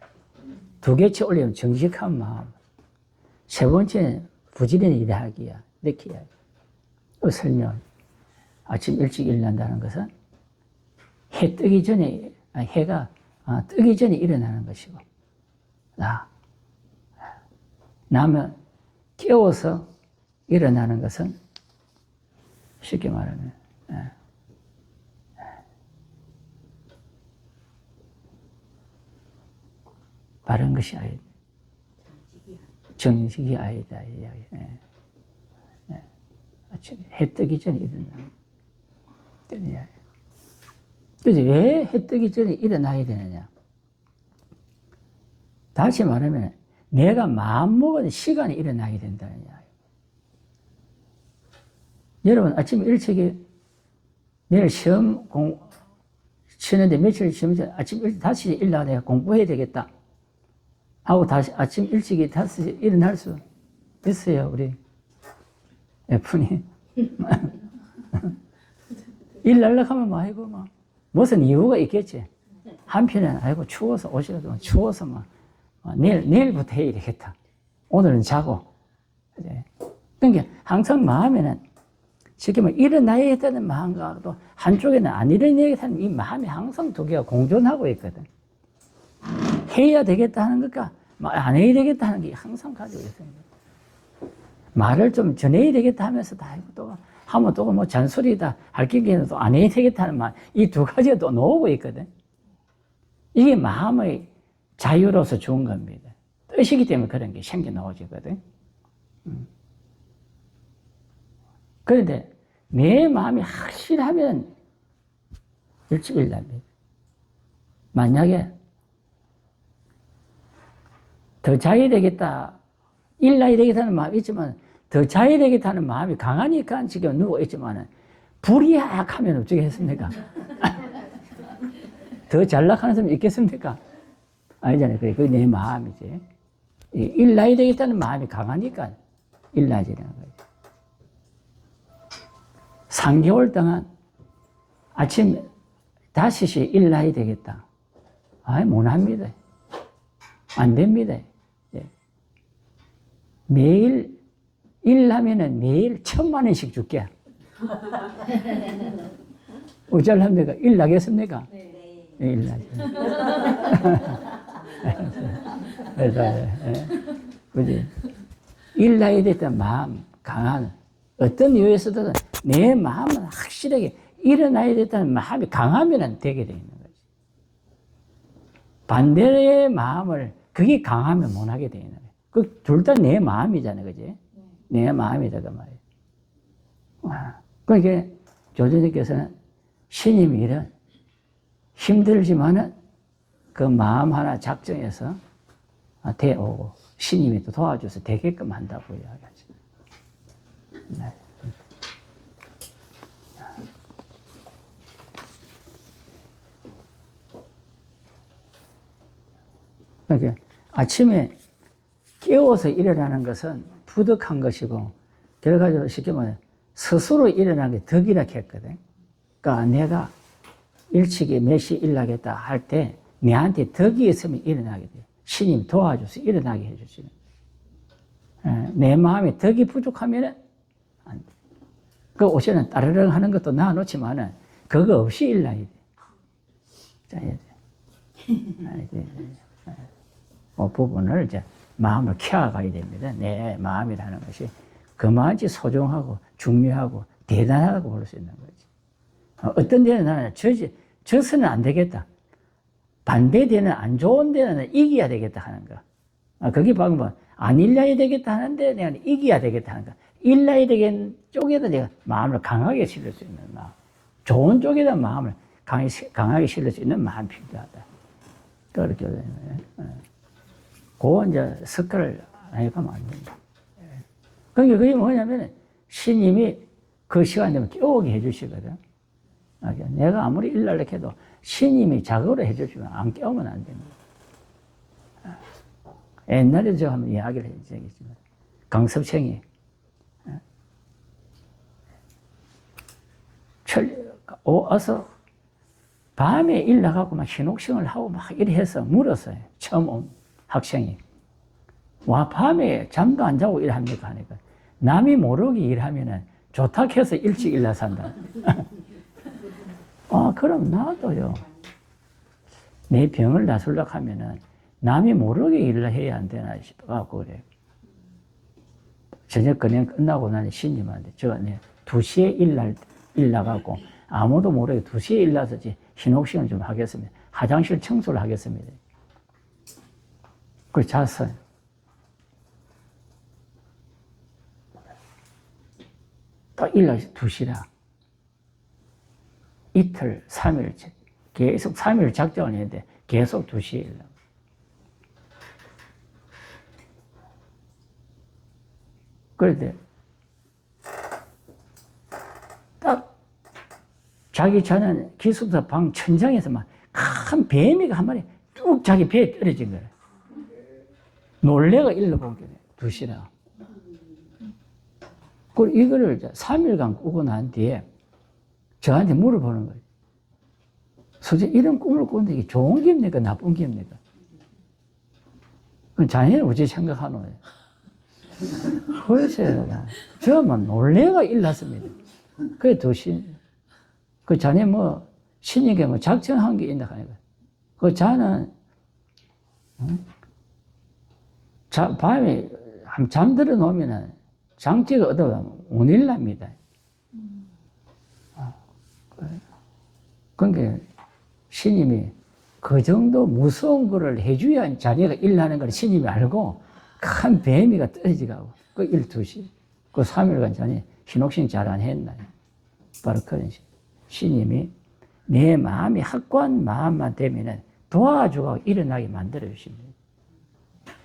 두 개째 올리면 정직한 마음. 세 번째는 부지런히 일하기야. 이렇게 해야 돼. 설명. 아침 일찍 일어난다는 것은 해 뜨기 전에, 해가 뜨기 전에 일어나는 것이고, 나면 깨워서 일어나는 것은 쉽게 말하면, 바른 것이 아니다. 정직이 아니다. 이야기. 아침에 해 뜨기 전에 일어나는 이야기. 그래서 왜 해 뜨기 전에 일어나야 되느냐? 다시 말하면 내가 마음먹은 시간에 일어나야 된다는 이야기. 여러분 아침 일찍이 내일 시험 치는데 며칠 시험 전에 아침 일찍 5시에 일어나서 내가 공부해야 되겠다 하고 다시 아침 일찍이 5시에 일어날 수 있어요, 우리 F님. 일 날락하면 아이고 무슨 이유가 있겠지. 한편에는 아이고 추워서 오시라도 추워서 내일부터 해야 되겠다. 오늘은 자고. 그러니까 항상 마음에는 쉽게 말하면 일어나야 되는 마음과도 한쪽에는 안 일어나야 되는 이 마음이 항상 두 개가 공존하고 있거든. 해야 되겠다 하는 것과 안 해야 되겠다 하는 게 항상 가지고 있습니다. 말을 좀 전해야 되겠다 하면서 다 하고 또 하면 또 뭐 잔소리다 할 경우에는 또 안 해야 되겠다 하는 말, 이 두 가지가 또 나오고 있거든. 이게 마음의 자유로서 좋은 겁니다. 뜻이기 때문에 그런 게 생겨 나오지거든. 그런데 내 마음이 확실하면 일찍일납니다. 만약에 더 잘해야 되겠다, 일나야 되겠다는 마음이 있지만 더 잘해야 되겠다는 마음이 강하니까 지금 누워있지만 불이약하면 어쩌겠습니까? 더 잘나가는 사람이 있겠습니까? 아니잖아요. 그게 내 마음이지. 일나야 되겠다는 마음이 강하니까 일나지는 거죠. 3개월 동안 아침 5시에 일나야 되겠다. 못합니다. 안 됩니다. 매일 일하면은 매일 1,000,000원씩 줄게. 어쩔랍니까? 일 나겠습니까? 네. 일 나죠. 그래서, 그지? 일 나야 됐던 마음, 강한, 어떤 이유에서든 내 마음은 확실하게 일어나야 됐다는 마음이 강하면 되게 되어 있는 거지. 반대의 마음을, 그게 강하면 못 하게 되어 있는 거지. 그 둘 다 내 마음이잖아, 그지? 내 마음이다, 그 말이야. 그러니까 조조님께서는 신임이 이런 힘들지만은 그 마음 하나 작정해서 되어오고 신임이 또 도와줘서 되게끔 한다고 이야기하죠. 네. 그러니까 아침에 깨워서 일어나는 것은 부득한 것이고, 결과적으로 쉽게 말해 스스로 일어나는 게 덕이라 했거든. 그러니까 내가 일찍이 몇 시 일어나겠다 할 때 내한테 덕이 있으면 일어나게 돼. 신임 도와줘서 일어나게 해주시는. 내 마음에 덕이 부족하면은 안 돼. 그 옷에는 따르릉 하는 것도 놔놓지만은 그거 없이 일어나야 돼. 짜야 돼. 그 부분을 이제 마음을 키워가야 됩니다. 내 마음이라는 것이 그만치 소중하고 중요하고 대단하다고 볼 수 있는 거지. 어떤 데는 나는 져서는 안 되겠다. 반대되는 안 좋은 데는 이겨야 되겠다 하는 거. 그게 방금 안 일려야 되겠다 하는데 내가 이겨야 되겠다 하는 거. 일려야 되겠는 쪽에다 내가 마음을 강하게 실을 수 있는 마음. 좋은 쪽에다 마음을 강하게 실을 수 있는 마음이 필요하다. 그렇게 되는 거예요. 그거 이제 습관을 해가면 안 된다. 그러니까 그게 뭐냐면 신임이 그 시간 되면 깨우게 해주시거든. 내가 아무리 일날래 해도 신임이 자극으로 해주시면 안 깨우면 안 됩니다. 옛날에 저 한번 이야기를 해주겠지만 강섭생이 와서 밤에 일 나가고 막 신옥생을 하고 막 이래 해서 물었어요. 처음 온 학생이. 와, 밤에 잠도 안 자고 일합니까? 하니까. 남이 모르게 일하면은 좋다 해서 일찍 일어나서 한다. 그럼 나도요. 내 병을 나술려고 하면은 남이 모르게 일을 해야 안 되나 싶어갖고 그래. 저녁 그냥 끝나고 나는 신님한테 저 2시에 일 나가고 아무도 모르게 2시에 일 나서지 신옥시간 좀 하겠습니다. 화장실 청소를 하겠습니다. 그걸 잤어요. 딱 일나서 2시라. 이틀, 3일, 계속 3일 작정을 했는데 계속 2시에 일나고. 그런데 딱 자기 전에 기숙사 방 천장에서 막 큰 뱀이가 한 마리 뚝 자기 배에 떨어진 거예요. 놀래가 일러 본 게 2시라. 그리고 이거를 3일간 꾸고 난 뒤에 저한테 물어보는 거예요. 솔직히 이런 꿈을 꾸는데 이게 좋은 겁니까? 나쁜 겁니까? 그럼 자네는 어찌 생각하노? 그래서 저만 놀래가 일났습니다. 그게 2시. 그 자네 뭐 신에게 뭐 작정한 게 있나 하니까. 그 자는 밤에 잠들어 놓으면 장치가 얻어가면 운일 납니다. 그러니까 신님이 그 정도 무서운 거를 해줘야 자네가 일하는 걸 신님이 알고 큰 뱀이가 떨어지가고 그 1, 2시 그 3일간 자네 신옥신 잘 안 했나. 바로 그런 신님이 내 마음이 확고한 마음만 되면은 도와주고 일어나게 만들어 주십니다.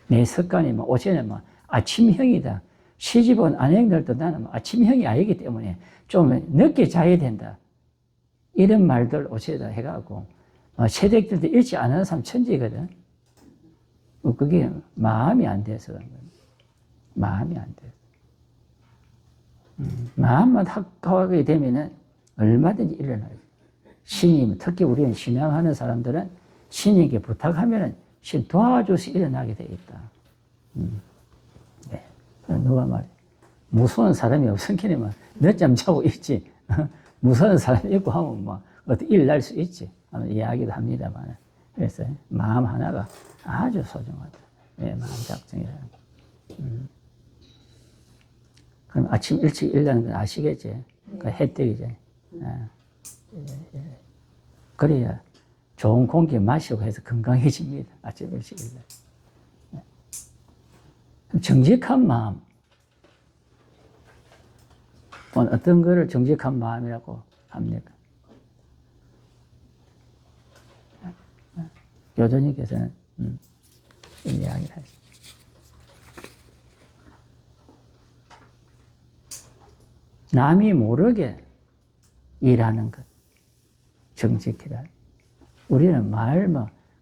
내 습관이 뭐 어제는 뭐 아침형이다. 시집온 아내들도 나는 뭐 아침형이 아니기 때문에 좀 늦게 자야 된다. 이런 말들 어제다 해가지고 새댁들도 일찍 안 하는 사람 천지거든. 그게 마음이 안 돼서 그런 거예요. 마음이 안 돼서. 마음만 확고하게 되면은 얼마든지 일어나요. 신님, 특히 우리는 신앙하는 사람들은 신님께 부탁하면은 신 도와줘서 일어나게 돼 있다. 네. 누가 말해. 무서운 사람이 없으니까 늦잠 자고 있지. 무서운 사람이 있고 하면 뭐 어떻게 일 날 수 있지. 이야기도 합니다만. 그래서 마음 하나가 아주 소중하다. 네, 마음 작정이라는 거. 그럼 아침 일찍 일어나는 건 아시겠지? 그 혜택이지. 그래야 좋은 공기 마시고 해서 건강해집니다. 아침 일찍 일어나. 정직한 마음. 어떤 거를 정직한 마음이라고 합니까? 교주님께서는 이 이야기를 하시죠. 남이 모르게 일하는 것. 정직하다. 우리는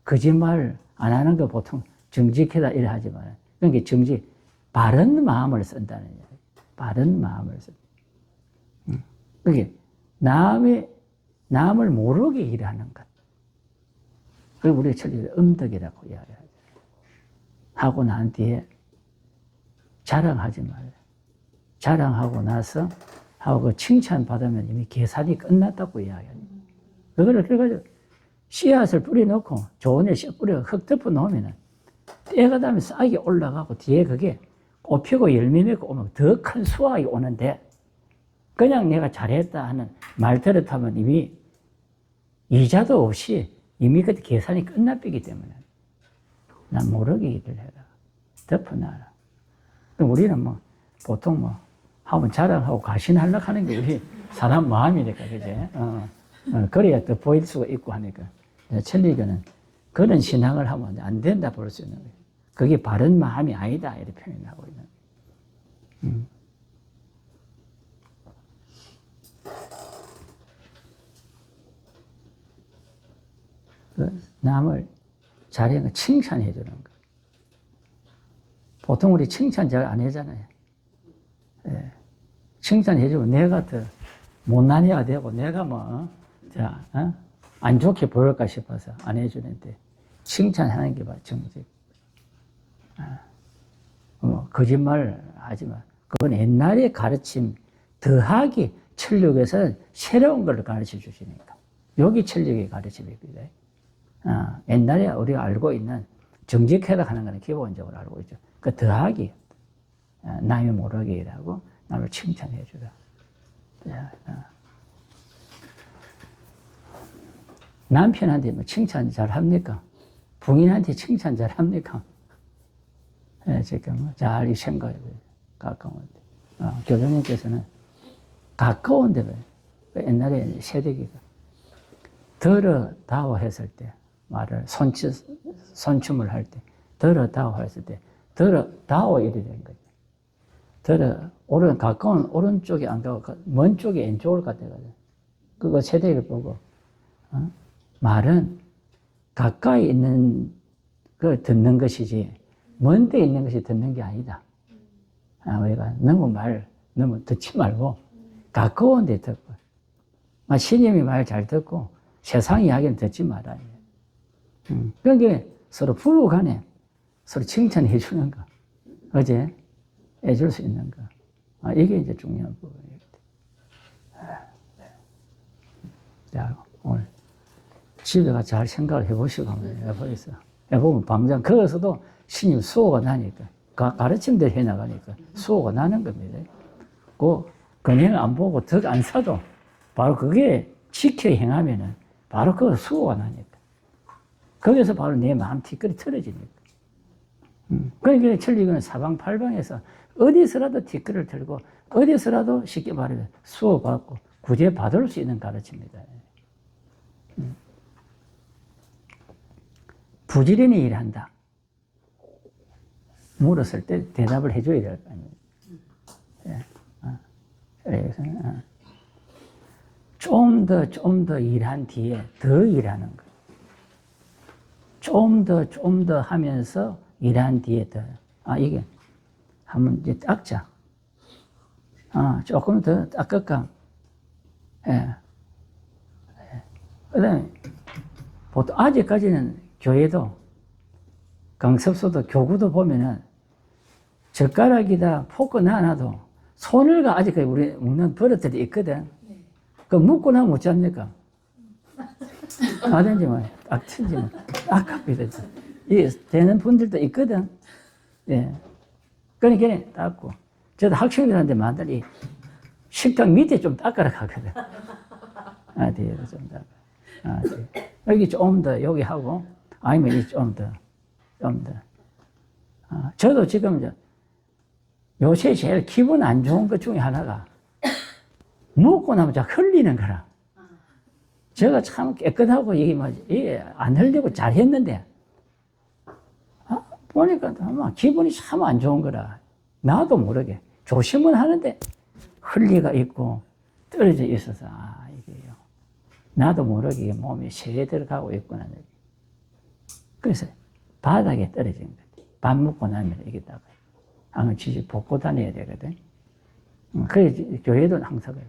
거짓말 안 하는 거 보통 정직하다 이래 하지만, 그러니까 바른 마음을 쓴다는 얘기예요. 바른 마음을 쓴다. 그게 남을 모르게 일하는 것. 그리고 우리 천리가 음덕이라고 이야기하죠. 하고 난 뒤에 자랑하지 말라. 자랑하고 나서 하고 칭찬받으면 이미 계산이 끝났다고 이야기합니다. 그래가지고 씨앗을 뿌려놓고 좋은 일 씨앗 뿌려 흙 덮어 놓으면 때가 되면 싹이 올라가고 뒤에 그게 꽃피고 열매 맺고 오면 더 큰 수확이 오는데 그냥 내가 잘했다 하는 말 들었다면 이미 이자도 없이 이미 그때 계산이 끝났기 때문에 난 모르게 일을 해라. 덮어놔라. 우리는 보통 하면 자랑하고 가신하려고 하는 게 우리 사람 마음이니까, 그제? 그래야 또 보일 수가 있고 하니까. 천리교는 그런 신앙을 하면 안 된다 볼 수 있는 거예요. 그게 바른 마음이 아니다. 이렇게 표현하고 있는. 남을 잘하는 거 칭찬해 주는 거. 보통 우리 칭찬 잘 안 하잖아요. 예. 칭찬해 주고 내가 더 못난이가 되고 내가 안 좋게 보일까 싶어서 안 해주는데 칭찬하는 게 정직. 거짓말 하지 마. 그건 옛날의 가르침 더하기 천력에서는 새로운 걸 가르쳐 주시니까. 여기 천력의 가르침입니다. 옛날에 우리가 알고 있는 정직하다 하는 것은 기본적으로 알고 있죠. 그 더하기. 남이 모르게 일하고 남을 칭찬해 주라. 남편한테 칭찬 잘 합니까? 부인한테 칭찬 잘 합니까? 지금 잘 생각해 보세요. 가까운데. 교수님께서는 가까운데 옛날에 세대기가 더러다워 했을 때 말을 손춤을 할 때 더러다워 했을 때 더러다워 이래 된 거죠. 가까운 오른쪽에 안 가고 먼 쪽에 왼쪽을 갔다가요. 그거 세대를 보고 말은 가까이 있는 걸 듣는 것이지 먼 데 있는 것이 듣는 게 아니다. 우리가 너무 듣지 말고 가까운 데 듣고 신님이 말 잘 듣고 세상 이야기는 듣지 말아야 돼. 그러니까 서로 부부 간에 서로 칭찬해 주는 거. 어제 해줄 수 있는 거. 이게 이제 중요한 부분이에요. 자, 오늘 집에 가서 잘 생각을 해보시고 한번 해보겠어요. 보면 방장, 거기서도 신임 수호가 나니까, 가르침대로 해나가니까 수호가 나는 겁니다. 그, 그냥 안 보고 덕 안 사도 바로 그게 지켜 행하면은 바로 그 수호가 나니까. 거기서 바로 내 마음 티끌이 틀어지니까. 그러니까 천리교는 사방팔방에서 어디서라도 티끌을 틀고 어디서라도 쉽게 말하면 수호받고 구제받을 수 있는 가르침입니다. 부지런히 일한다. 물었을 때 대답을 해줘야 될 거 아니에요. 좀 더 일한 뒤에 더 일하는 거예요. 좀 더 하면서 일한 뒤에 더. 이게 한번 이제 닦자. 조금 더 닦을까? 그 다음에 보통 아직까지는 교회도 강습소도 교구도 보면은 젓가락이다 포크 놔놔도 손을가 아직까지 우리 먹는 버릇들이 있거든. 그 묻고 나면 못 잡니까? 하든지 뭐, 딱 치지 뭐, 딱 갚이든지. 이게 되는 분들도 있거든. 예. 그러니까 닦고. 저도 학생들한테 만들이 식탁 밑에 좀 닦아라 하거든. 뒤에도 좀 닦아. 여기 좀 더, 여기 하고, 아니면 이 좀 더. 저도 지금 요새 제일 기분 안 좋은 것 중에 하나가 먹고 나면 자꾸 흘리는 거라. 제가 참 깨끗하고 이게 안 흘리고 잘 했는데, 보니까 아마 기분이 참 안 좋은 거라. 나도 모르게. 조심은 하는데 흘리가 있고 떨어져 있어서, 이게요. 나도 모르게 몸이 세게 들어가고 있구나. 그래서 바닥에 떨어진 거지. 밥 먹고 나면 이게 다가 항상 지지 벗고 다녀야 되거든. 그래서 교회도 항상 그래.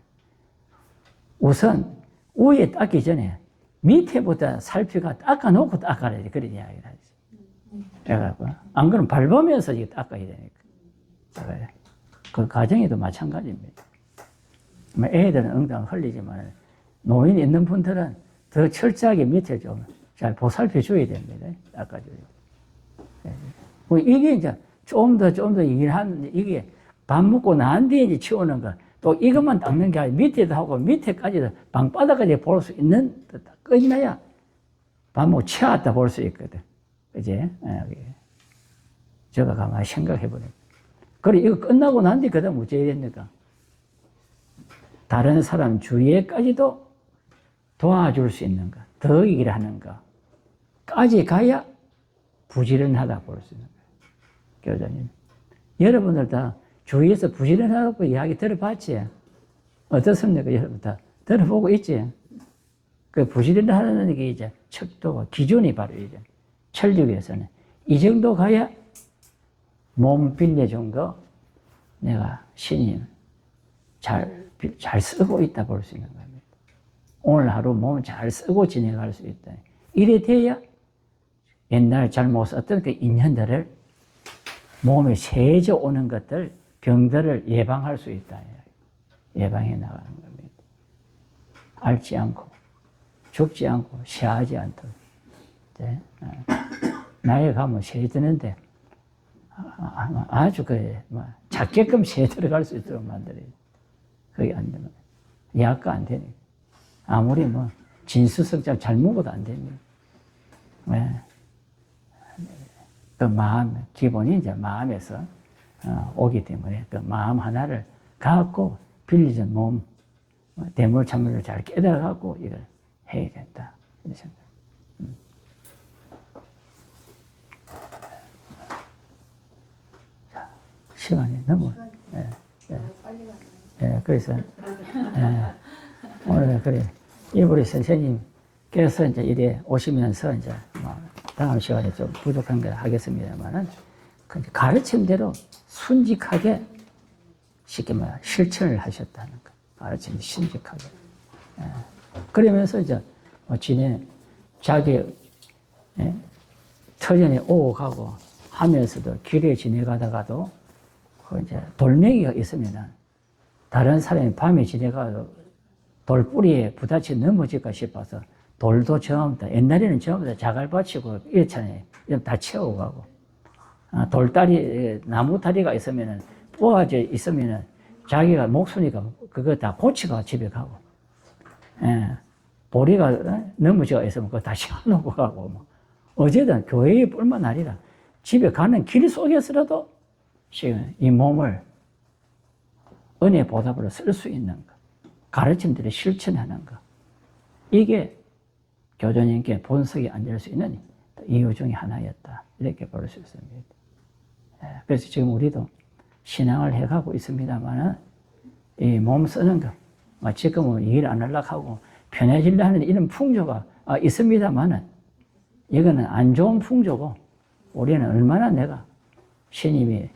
우선 위에 닦기 전에 밑에부터 살피가 닦아놓고 닦아야 돼. 그런 이야기를 하지. 그래갖고 안 그러면 밟으면서 이거 닦아야 되니까. 그 가정에도 마찬가지입니다. 애들은 엉덩 흘리지만 노인 있는 분들은 더 철저하게 밑에 좀 잘 보살펴 줘야 됩니다. 닦아줘야 돼. 이게 이제 좀 더 일하는, 이게 밥 먹고 난 뒤에 이제 치우는 거, 또 이것만 닦는 게 아니라 밑에도 하고 밑에까지도 방바닥까지 볼 수 있는, 끝나야 밥 먹고 치웠다 볼 수 있거든. 그지? 제가 가만히 생각해 보니까. 그래, 이거 끝나고 난 뒤에 그다음 어째야 됩니까? 다른 사람 주위에까지도 도와줄 수 있는 거, 더 일하는 거, 까지 가야 부지런하다 볼 수 있는 거예요. 교장님. 여러분들 다 주위에서 부지런하다고 이야기 들어봤지? 어떻습니까? 여러분 다 들어보고 있지? 그 부지런하다는 게 이제 척도가 기준이 바로 이제 철학에서는 이 정도 가야 몸 빌려준 거 내가 신임 잘 쓰고 있다 볼 수 있는 겁니다. 오늘 하루 몸 잘 쓰고 지내갈 수 있다. 이래 돼야 옛날 잘못 썼던 그 인연들을 몸에 세져 오는 것들, 병들을 예방할 수 있다. 예방해 나가는 겁니다. 앓지 않고, 죽지 않고, 쇠하지 않도록. 네. 나이에 가면 쇠 드는데, 아주 작게끔 쇠 들어갈 수 있도록 만들어야 돼. 그게 안 되면, 약가 안 되니까. 아무리 진수성찬 잘 먹어도 안 됩니다. 네. 그 마음, 기본이 이제 마음에서 오기 때문에 그 마음 하나를 갖고 빌리는 몸, 대물 참물을 잘 깨달아갖고 이걸 해야 된다. 이런 생각. 자, 시간이 너무, 그래서, 오늘 그래, 이불이 선생님께서 이제 이래 오시면서 이제 다음 시간에 좀 부족한 걸 하겠습니다만은 가르침대로 순직하게 쉽게 말해 실천을 하셨다는 거. 가르침이 순직하게. 그러면서 이제 자기 터전에 오고 가고 하면서도 길에 지내가다가도 이제 돌멩이가 있으면은 다른 사람이 밤에 지내가도 돌뿌리에 부딪혀 넘어질까 싶어서 돌도 전부 다, 옛날에는 전부 다 자갈 받치고 이렇잖아요. 이런 다 채워가고. 돌다리, 나무 다리가 있으면은, 뽑아져 있으면은, 자기가 목숨이니까 그거 다 고치가 집에 가고. 예. 보리가 넘어져 있으면 그거 다시 안놓고 가고. 뭐. 어제든 교회의 뿐만 아니라 집에 가는 길 속에서라도 지금 이 몸을 은혜 보답으로 쓸 수 있는 것. 가르침들을 실천하는 것. 이게 교조님께 본석에 앉을 수 있는 이유 중에 하나였다. 이렇게 볼 수 있습니다. 그래서 지금 우리도 신앙을 해가고 있습니다만은 이 몸 쓰는 것, 지금은 일 안 하려고 하고 편해지려 하는 이런 풍조가 있습니다만은 이거는 안 좋은 풍조고 우리는 얼마나 내가 신임이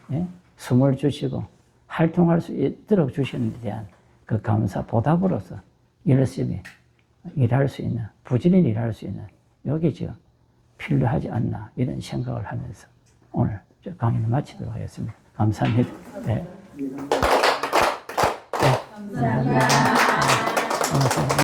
숨을 주시고 활동할 수 있도록 주시는 데 대한 그 감사 보답으로서 열심히 일할 수 있는, 부지런히 일할 수 있는 여기 지금 필요하지 않나 이런 생각을 하면서 오늘 강의를 마치도록 하겠습니다. 감사합니다. 네. 감사합니다.